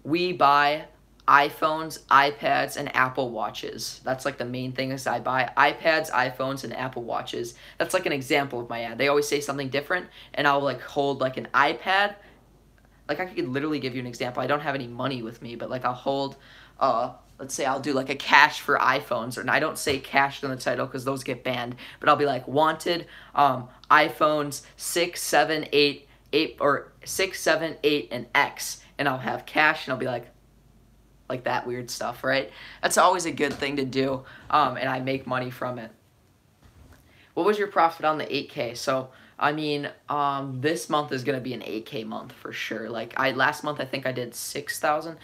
we buy iPhones, iPads, and Apple Watches. That's like the main thing is I buy iPads, iPhones, and Apple Watches. That's like an example of my ad. They always say something different, and I'll like hold like an iPad. Like I could literally give you an example. I don't have any money with me, but like I'll hold, let's say I'll do like a cash for iPhones, and I don't say cash in the title because those get banned, but I'll be like wanted, iPhones 6, 7, 8, or 6, 7, 8, and X, and I'll have cash, and I'll be like that weird stuff, right? That's always a good thing to do, and I make money from it. What was your profit on the 8K? So, I mean, this month is going to be an 8K month for sure. Like, last month, I think I did 6,000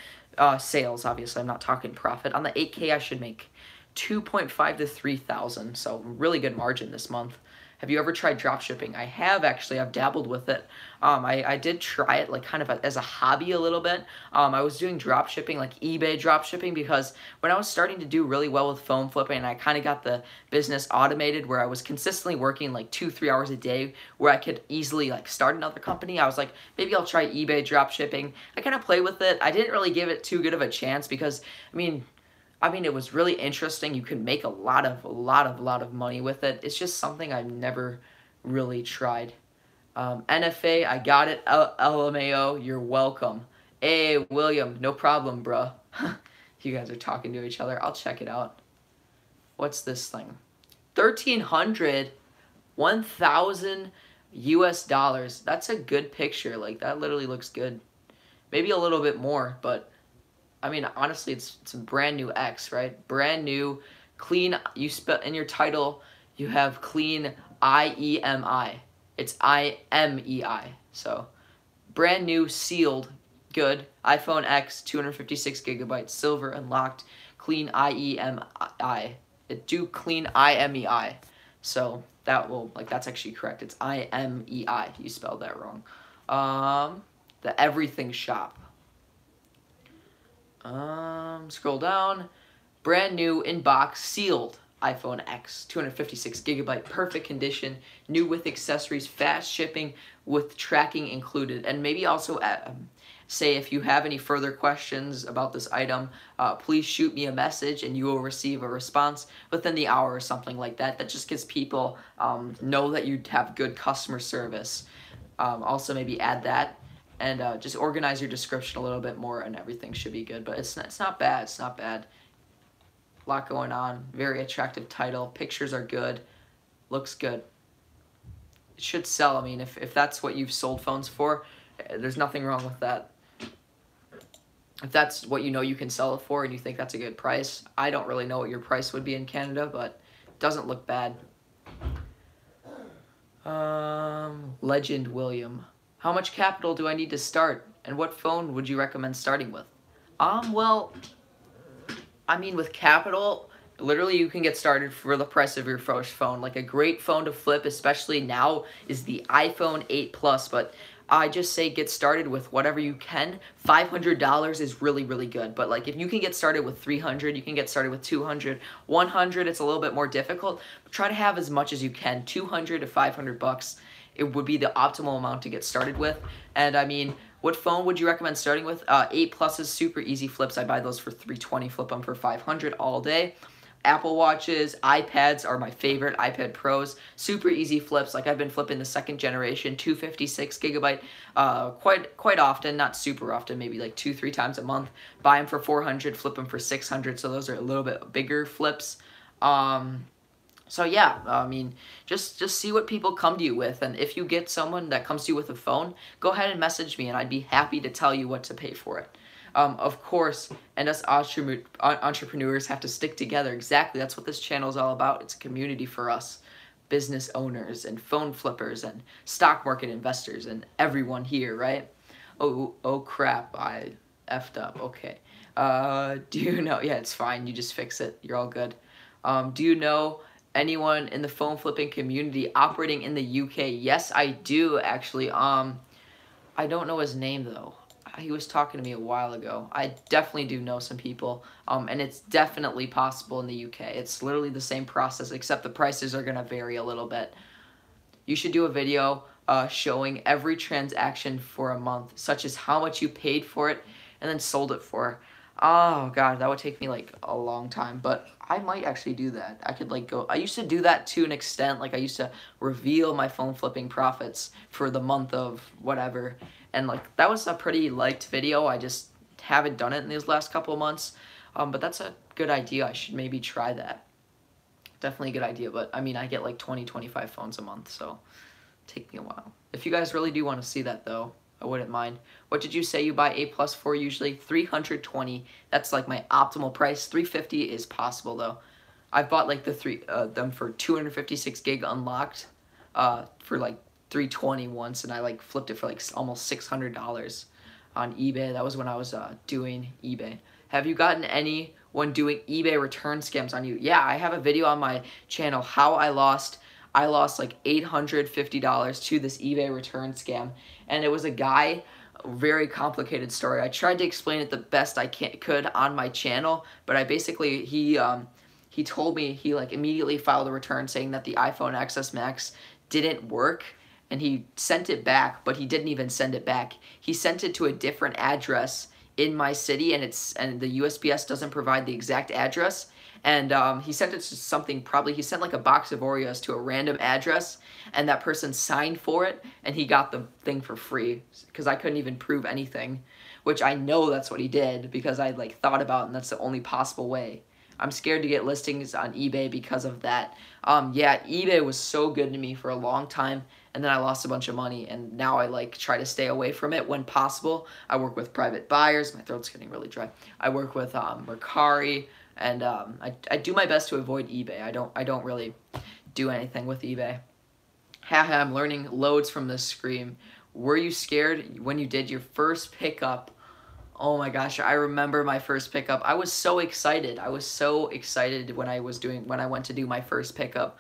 sales, obviously. I'm not talking profit. On the 8K, I should make 2.5 to 3,000, so really good margin this month. Have you ever tried drop shipping? I have, actually. I've dabbled with it. I did try it like kind of as a hobby a little bit. I was doing drop shipping, like eBay drop shipping, because when I was starting to do really well with phone flipping, I kind of got the business automated where I was consistently working like 2-3 hours a day where I could easily like start another company. I was like, maybe I'll try eBay drop shipping. I kind of played with it. I didn't really give it too good of a chance because, I mean, it was really interesting. You can make a lot of money with it. It's just something I've never really tried. NFA, I got it. LMAO, you're welcome. Hey, William, no problem, bruh. You guys are talking to each other. I'll check it out. What's this thing? 1,300, 1,000 US dollars. That's a good picture. Like, that literally looks good. Maybe a little bit more, but I mean, honestly, it's a brand new X, right? Brand new, clean. You spell in your title, you have clean IEMI. It's IMEI. So, brand new, sealed, good. iPhone X, 256 gigabytes, silver, unlocked, clean IEMI. It do clean IMEI. So that's actually correct. It's IMEI. You spelled that wrong. The Everything Shop. Scroll down. Brand new inbox, sealed iPhone X, 256 gigabyte, perfect condition, new with accessories, fast shipping with tracking included. And maybe also say if you have any further questions about this item, please shoot me a message and you will receive a response within the hour or something like that. That just gives people know that you have good customer service. Also maybe add that. And just organize your description a little bit more and everything should be good. But it's not bad. It's not bad. A lot going on. Very attractive title. Pictures are good. Looks good. It should sell. I mean, if that's what you've sold phones for, there's nothing wrong with that. If that's what you know you can sell it for and you think that's a good price, I don't really know what your price would be in Canada, but it doesn't look bad. Legend William. How much capital do I need to start? And what phone would you recommend starting with? Well, I mean, with capital, literally you can get started for the price of your first phone. Like a great phone to flip, especially now, is the iPhone 8 Plus. But I just say get started with whatever you can. $500 is really, really good. But like if you can get started with $300, you can get started with $200. $100, it's a little bit more difficult. But try to have as much as you can. $200 to $500. It would be the optimal amount to get started with. And I mean, what phone would you recommend starting with? 8 Plus is super easy flips. I buy those for $320, flip them for $500 all day. Apple Watches, iPads are my favorite, iPad Pros. Super easy flips. Like I've been flipping the 2nd generation, 256 gigabyte, quite often, not super often, maybe like 2-3 times a month. Buy them for 400, flip them for 600. So those are a little bit bigger flips. So yeah, I mean, just see what people come to you with, and if you get someone that comes to you with a phone, go ahead and message me, and I'd be happy to tell you what to pay for it. Of course, and us entrepreneurs have to stick together. Exactly, that's what this channel is all about. It's a community for us, business owners and phone flippers and stock market investors and everyone here, right? Oh crap, I effed up. Okay. Do you know? Yeah, it's fine. You just fix it. You're all good. Do you know anyone in the phone flipping community operating in the UK? Yes, I do actually. I don't know his name though. He was talking to me a while ago. I definitely do know some people, and it's definitely possible in the UK. It's literally the same process, except the prices are gonna vary a little bit. You should do a video showing every transaction for a month, such as how much you paid for it and then sold it for. Oh god, that would take me like a long time, but I might actually do that. I could like go, I used to do that to an extent, like I used to reveal my phone flipping profits for the month of whatever, and like that was a pretty liked video. I just haven't done it in these last couple of months, but that's a good idea. I should maybe try that. Definitely a good idea, but I mean I get like 20-25 phones a month, so take me a while. If you guys really do want to see that though, I wouldn't mind. What did you say you buy A+ for usually? 320. That's like my optimal price. 350 is possible though. I've bought like them for 256 gig unlocked for like 320 once, and I like flipped it for like almost $600 on eBay. That was when I was doing eBay. Have you gotten anyone doing eBay return scams on you? Yeah, I have a video on my channel how I lost like $850 to this eBay return scam, and it was a guy. Very complicated story. I tried to explain it the best I could on my channel, but I basically he told me he like immediately filed a return saying that the iPhone XS Max didn't work, and he sent it back, but he didn't even send it back. He sent it to a different address in my city, and the USPS doesn't provide the exact address. And he sent it to something, probably he sent like a box of Oreos to a random address, and that person signed for it, and he got the thing for free because I couldn't even prove anything, which I know that's what he did because I like thought about it, and that's the only possible way. I'm scared to get listings on eBay because of that. Yeah, eBay was so good to me for a long time, and then I lost a bunch of money, and now I like try to stay away from it when possible. I work with private buyers. My throat's getting really dry. I work with Mercari. And I do my best to avoid eBay. I don't really do anything with eBay. Haha, I'm learning loads from this scream. Were you scared when you did your first pickup? Oh my gosh, I remember my first pickup. I was so excited. I was so excited when I went to do my first pickup.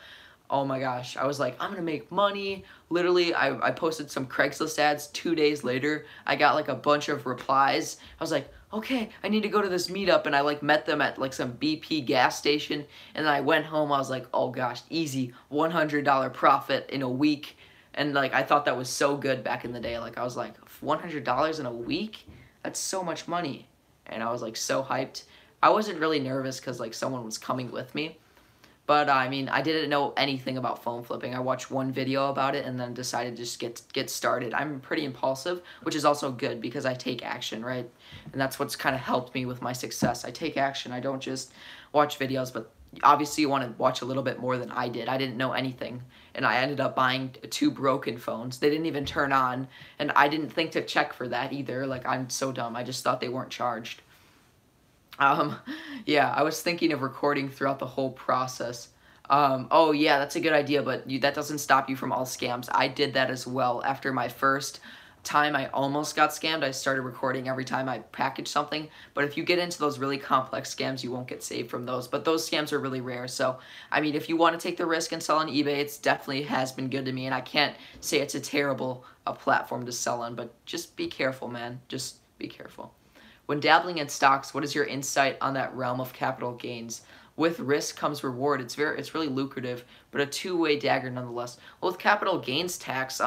Oh my gosh, I was like, I'm gonna make money. Literally, I posted some Craigslist ads. 2 days later, I got like a bunch of replies. I was like, okay, I need to go to this meetup, and I like met them at like some BP gas station, and then I went home. I was like, oh gosh, easy, $100 profit in a week, and like I thought that was so good back in the day. Like I was like, $100 in a week? That's so much money, and I was like so hyped. I wasn't really nervous because like someone was coming with me. But I mean, I didn't know anything about phone flipping. I watched one video about it and then decided to just get started. I'm pretty impulsive, which is also good because I take action, right? And that's what's kind of helped me with my success. I take action. I don't just watch videos, but obviously you want to watch a little bit more than I did. I didn't know anything, and I ended up buying 2 broken phones. They didn't even turn on, and I didn't think to check for that either. Like, I'm so dumb. I just thought they weren't charged. Yeah, I was thinking of recording throughout the whole process. Oh yeah, that's a good idea, but that doesn't stop you from all scams. I did that as well. After my first time I almost got scammed, I started recording every time I packaged something. But if you get into those really complex scams, you won't get saved from those. But those scams are really rare. So, I mean, if you want to take the risk and sell on eBay, it definitely has been good to me. And I can't say it's a terrible platform to sell on, but just be careful, man. Just be careful. When dabbling in stocks, what is your insight on that realm of capital gains? with risk comes reward. It's really lucrative, but a two-way dagger nonetheless. Well, with capital gains tax,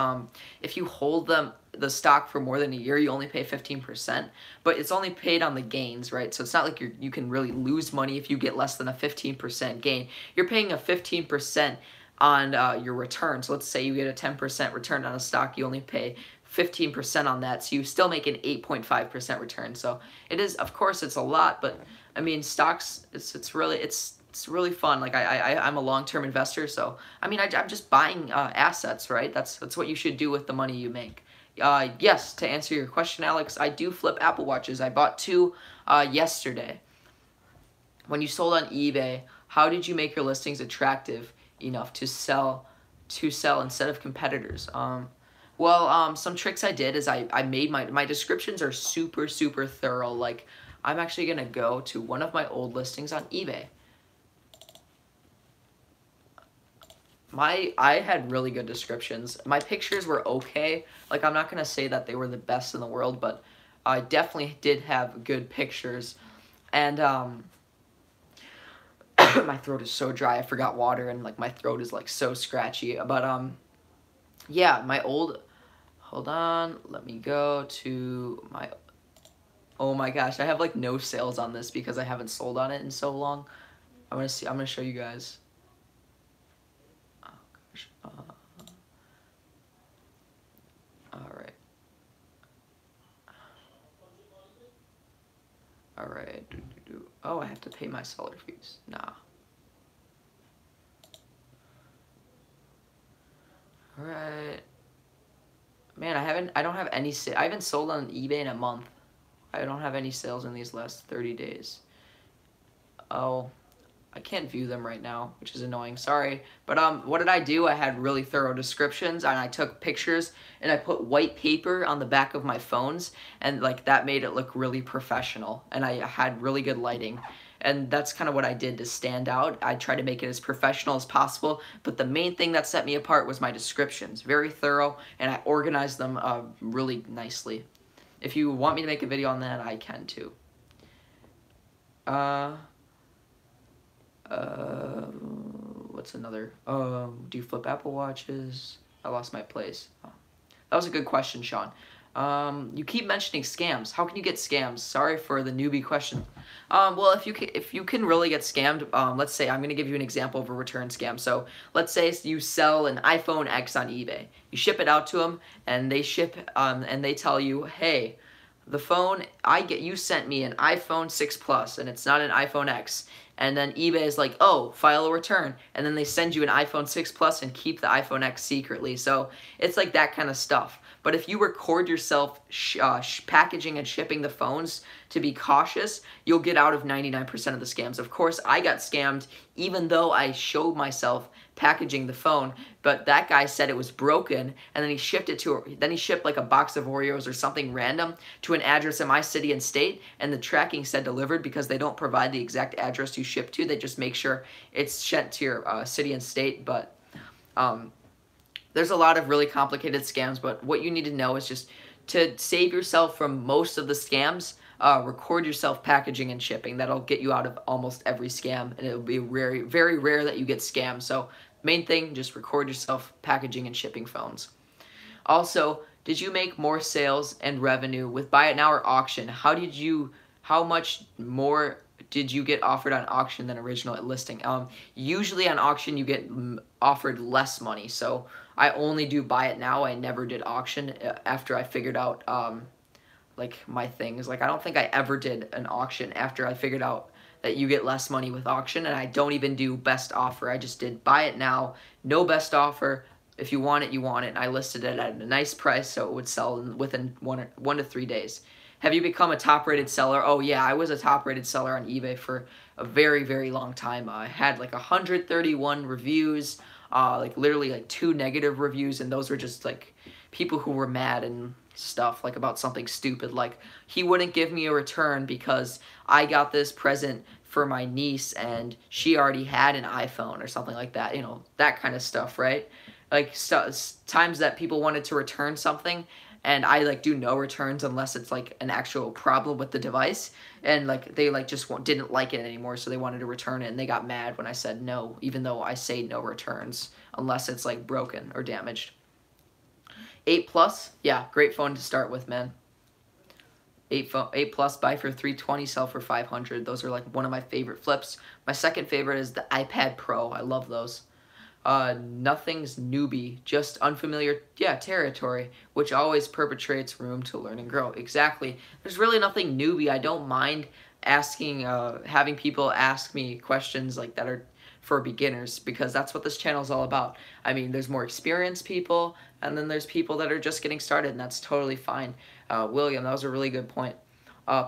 if you hold the stock for more than a year, you only pay 15%, but it's only paid on the gains, right? So it's not like you can really lose money if you get less than a 15% gain. You're paying a 15% on your return. So let's say you get a 10% return on a stock, you only pay 15% on that, so you still make an 8.5% return. So it is, of course, it's a lot, but I mean, stocks, it's really fun. Like I'm a long-term investor, so I mean, I'm just buying assets, right? That's what you should do with the money you make. Yes, to answer your question, Alex, I do flip Apple Watches. I bought 2 yesterday. When you sold on eBay, how did you make your listings attractive enough to sell instead of competitors? Well, some tricks I did is I made my descriptions are super thorough. Like, I'm actually gonna go to one of my old listings on eBay. I had really good descriptions. My pictures were okay. Like, I'm not gonna say that they were the best in the world, but I definitely did have good pictures. And my throat is so dry. I forgot water, and like my throat is like so scratchy. But yeah, my old. Hold on, let me go to my. Oh my gosh, I have like no sales on this because I haven't sold on it in so long. I'm gonna show you guys. Oh gosh. Alright. Alright. Oh, I have to pay my seller fees. Nah. Alright. Man, I don't have any I haven't sold on eBay in a month. I don't have any sales in these last 30 days. Oh, I can't view them right now, which is annoying. Sorry. But what did I do? I had really thorough descriptions, and I took pictures, and I put white paper on the back of my phones, and like that made it look really professional, and I had really good lighting. And that's kind of what I did to stand out. I tried to make it as professional as possible, but the main thing that set me apart was my descriptions. Very thorough, and I organized them really nicely. If you want me to make a video on that, I can too. What's another? Do you flip Apple Watches? I lost my place. Oh. That was a good question, Sean. You keep mentioning scams. How can you get scams? Sorry for the newbie question. Well, if you can really get scammed, let's say I'm going to give you an example of a return scam. So let's say you sell an iPhone X on eBay. You ship it out to them, and they and they tell you, hey, the phone you sent me an iPhone 6 Plus, and it's not an iPhone X. And then eBay is like, oh, file a return. And then they send you an iPhone 6 Plus and keep the iPhone X secretly. So it's like that kind of stuff. But if you record yourself packaging and shipping the phones to be cautious, you'll get out of 99% of the scams. Of course, I got scammed even though I showed myself packaging the phone, but that guy said it was broken, and then he shipped like a box of Oreos or something random to an address in my city and state, and the tracking said delivered because they don't provide the exact address you ship to. They just make sure it's sent to your city and state. But there's a lot of really complicated scams, but what you need to know is just to save yourself from most of the scams, record yourself packaging and shipping. That'll get you out of almost every scam, and it'll be very, very rare that you get scammed. So main thing, just record yourself packaging and shipping phones. Also, did you make more sales and revenue with buy it now or auction? How much more did you get offered on auction than original listing? Usually on auction you get offered less money, so I only do buy it now. I never did auction after I figured out like my things. Like, I don't think I ever did an auction after I figured out that you get less money with auction, and I don't even do best offer. I just did buy it now, no best offer. If you want it, you want it. And I listed it at a nice price so it would sell within 1 to 3 days. Have you become a top-rated seller? Oh yeah, I was a top-rated seller on eBay for a very, very long time. I had like 131 reviews, like literally like 2 negative reviews, and those were just like people who were mad and stuff, like about something stupid, like he wouldn't give me a return because I got this present for my niece and she already had an iPhone or something like that, you know, that kind of stuff, right? Like times that people wanted to return something and I like do no returns unless it's like an actual problem with the device, and like they like just didn't like it anymore, so they wanted to return it, and they got mad when I said no, even though I say no returns unless it's like broken or damaged. 8 Plus, yeah, great phone to start with, man. 8 Plus, buy for $320, sell for $500. Those are like one of my favorite flips. My second favorite is the iPad Pro. I love those. Nothing's newbie, just unfamiliar, territory, which always perpetrates room to learn and grow. Exactly. There's really nothing newbie. I don't mind asking, having people ask me questions like that are for beginners, because that's what this channel is all about. I mean, there's more experienced people, and then there's people that are just getting started, and that's totally fine. William, that was a really good point.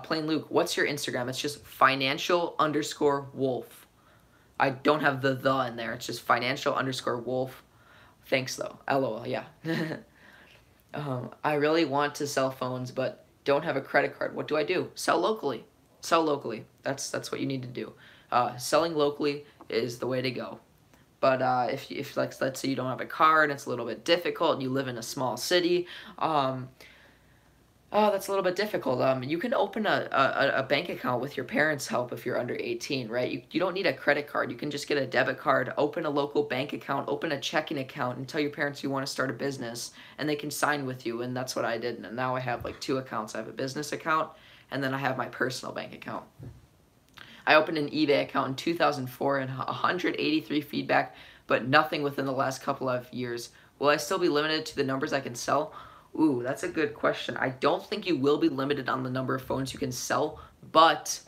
Plain Luke, what's your Instagram? It's just financial_wolf. I don't have the in there. It's just financial_wolf. Thanks, though. LOL, yeah. I really want to sell phones, but don't have a credit card. What do I do? Sell locally. Sell locally. That's what you need to do. Selling locally is the way to go. But if like, let's say you don't have a car and it's a little bit difficult and you live in a small city, that's a little bit difficult. You can open a bank account with your parents' help if you're under 18, right? You don't need a credit card. You can just get a debit card, open a local bank account, open a checking account, and tell your parents you want to start a business, and they can sign with you, and that's what I did. And now I have like 2 accounts. I have a business account, and then I have my personal bank account. I opened an eBay account in 2004 and 183 feedback, but nothing within the last couple of years. Will I still be limited to the numbers I can sell? Ooh, that's a good question. I don't think you will be limited on the number of phones you can sell, but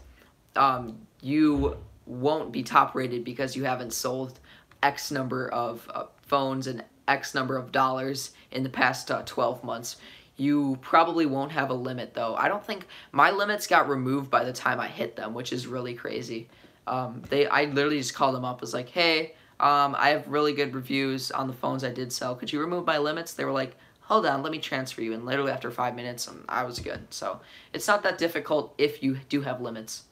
you won't be top rated because you haven't sold X number of phones and X number of dollars in the past 12 months. You probably won't have a limit, though. I don't think my limits got removed by the time I hit them, which is really crazy. I literally just called them up. Was like, hey, I have really good reviews on the phones I did sell. Could you remove my limits? They were like, hold on, let me transfer you. And literally after 5 minutes, I was good. So it's not that difficult if you do have limits.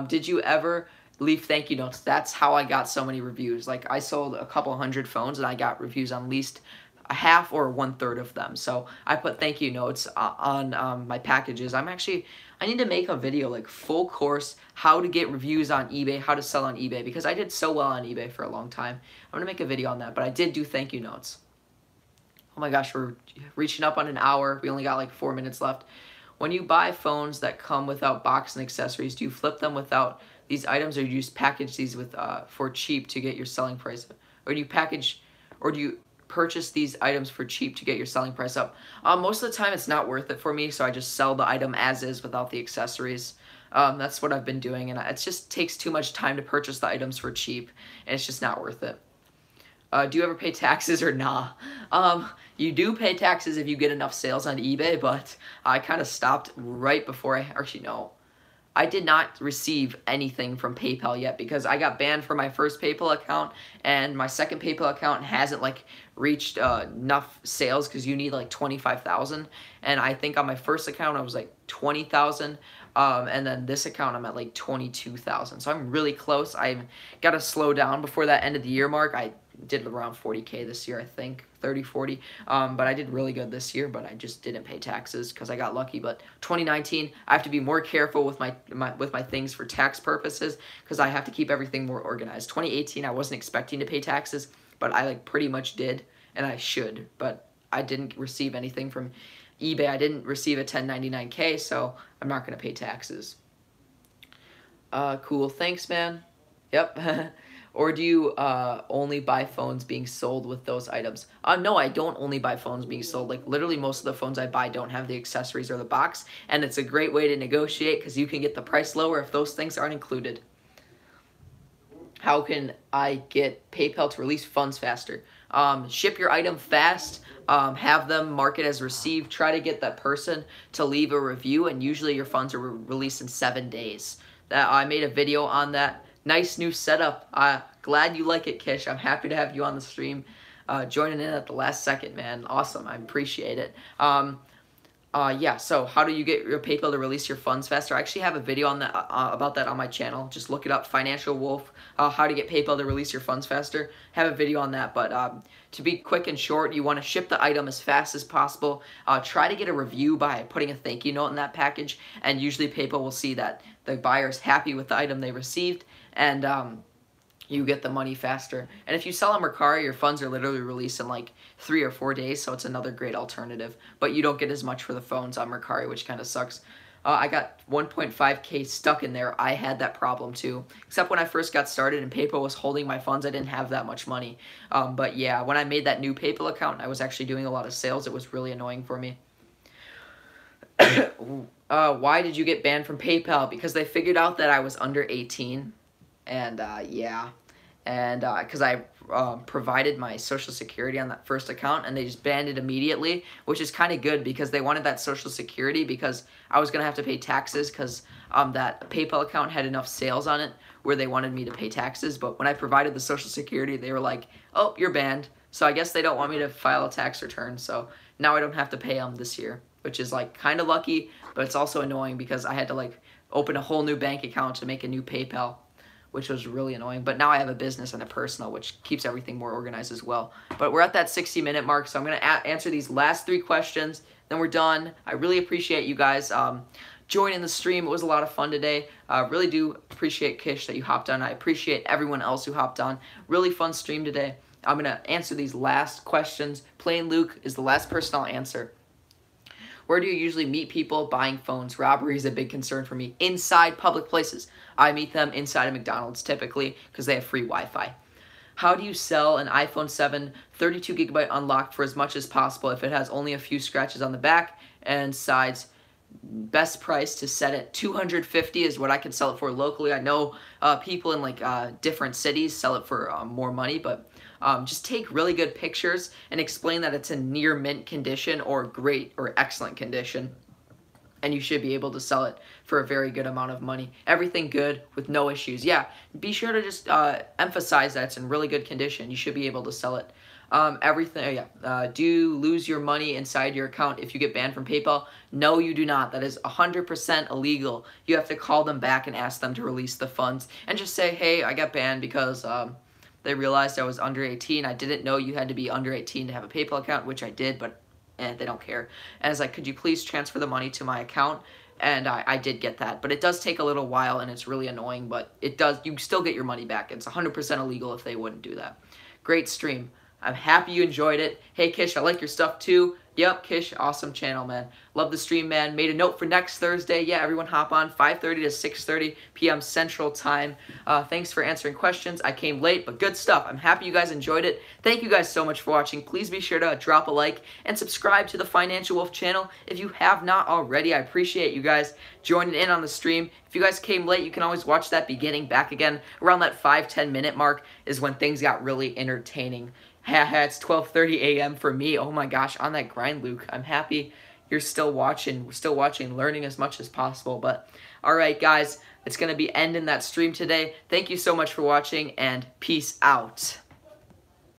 Did you ever leave thank you notes? That's how I got so many reviews. Like, I sold a couple hundred phones and I got reviews on at least a half or 1/3 of them. So I put thank you notes on my packages. I need to make a video, like full course, how to get reviews on eBay, how to sell on eBay, because I did so well on eBay for a long time. I'm going to make a video on that, but I did do thank you notes. Oh my gosh, we're reaching up on an hour. We only got like 4 minutes left. When you buy phones that come without box and accessories, do you flip them without these items, or do you just package these with for cheap to get your selling price? Or do you purchase these items for cheap to get your selling price up? Most of the time it's not worth it for me, so I just sell the item as is without the accessories. That's what I've been doing, and it just takes too much time to purchase the items for cheap, and it's just not worth it. Do you ever pay taxes or nah? You do pay taxes if you get enough sales on eBay, but I kind of stopped right before I did not receive anything from PayPal yet because I got banned from my first PayPal account, and my second PayPal account hasn't like reached enough sales because you need like 25,000, and I think on my first account I was like 20,000, and then this account I'm at like 22,000, so I'm really close. I've got to slow down before that end of the year mark. I did around 40K this year, I think, 30, 40, but I did really good this year, but I just didn't pay taxes because I got lucky. But 2019, I have to be more careful with my things for tax purposes because I have to keep everything more organized. 2018, I wasn't expecting to pay taxes, but I like pretty much did, and I should, but I didn't receive anything from eBay. I didn't receive a 1099K, so I'm not going to pay taxes. Cool, thanks, man. Yep. Or do you only buy phones being sold with those items? No, I don't only buy phones being sold. Like, literally most of the phones I buy don't have the accessories or the box, and it's a great way to negotiate because you can get the price lower if those things aren't included. How can I get PayPal to release funds faster? Ship your item fast. Have them mark it as received. Try to get that person to leave a review, and usually your funds are released in 7 days. I made a video on that. Nice new setup. Glad you like it, Kish. I'm happy to have you on the stream. Joining in at the last second, man. Awesome. I appreciate it. Yeah, so how do you get your PayPal to release your funds faster? I actually have a video on that about that on my channel. Just look it up, Financial Wolf, how to get PayPal to release your funds faster. Have a video on that, but to be quick and short, you want to ship the item as fast as possible. Try to get a review by putting a thank you note in that package, and usually PayPal will see that the buyer is happy with the item they received, and you get the money faster. And if you sell on Mercari, your funds are literally released in like 3 or 4 days, so it's another great alternative. But you don't get as much for the phones on Mercari, which kind of sucks. I got 1.5K stuck in there. I had that problem too. Except when I first got started and PayPal was holding my funds, I didn't have that much money. But yeah, when I made that new PayPal account, I was actually doing a lot of sales. It was really annoying for me. Why did you get banned from PayPal? Because they figured out that I was under 18. And yeah, and because I provided my social security on that first account, and they just banned it immediately, which is kind of good because they wanted that social security because I was gonna have to pay taxes because that PayPal account had enough sales on it where they wanted me to pay taxes. But when I provided the social security, they were like, "Oh, you're banned." So I guess they don't want me to file a tax return. So now I don't have to pay them this year, which is like kind of lucky, but it's also annoying because I had to like open a whole new bank account to make a new PayPal, which was really annoying. But now I have a business and a personal, which keeps everything more organized as well. But we're at that 60-minute mark, so I'm going to answer these last 3 questions, then we're done. I really appreciate you guys joining the stream. It was a lot of fun today. Really do appreciate Kish that you hopped on. I appreciate everyone else who hopped on. Really fun stream today. I'm going to answer these last questions. Plain Luke is the last person I'll answer. Where do you usually meet people buying phones? Robbery is a big concern for me. Inside public places. I meet them inside of McDonald's typically because they have free Wi-Fi. How do you sell an iPhone 7 32GB unlocked for as much as possible if it has only a few scratches on the back and sides? Best price to set it $250 is what I can sell it for locally. I know people in like different cities sell it for more money, but just take really good pictures and explain that it's in near mint condition or great or excellent condition, and you should be able to sell it for a very good amount of money. Everything good with no issues. Yeah, be sure to just emphasize that it's in really good condition. You should be able to sell it. Do you lose your money inside your account if you get banned from PayPal? No, you do not. That is 100% illegal. You have to call them back and ask them to release the funds and just say, hey, I got banned because they realized I was under 18. I didn't know you had to be under 18 to have a PayPal account, which I did, but they don't care. And it's like, could you please transfer the money to my account? And I did get that, but it does take a little while and it's really annoying, but you still get your money back. It's 100% illegal if they wouldn't do that. Great stream. I'm happy you enjoyed it. Hey, Kish, I like your stuff too. Yep, Kish, awesome channel, man. Love the stream, man. Made a note for next Thursday. Yeah, everyone hop on 5:30 to 6:30 p.m. Central Time. Thanks for answering questions. I came late, but good stuff. I'm happy you guys enjoyed it. Thank you guys so much for watching. Please be sure to drop a like and subscribe to the Financial Wolf channel if you have not already. I appreciate you guys joining in on the stream. If you guys came late, you can always watch that beginning back again. Around that 5-10 minute mark is when things got really entertaining. It's 12:30 a.m. for me. Oh my gosh, on that grind, Luke. I'm happy you're still watching, learning as much as possible. But all right, guys, it's going to be ending that stream today. Thank you so much for watching, and peace out.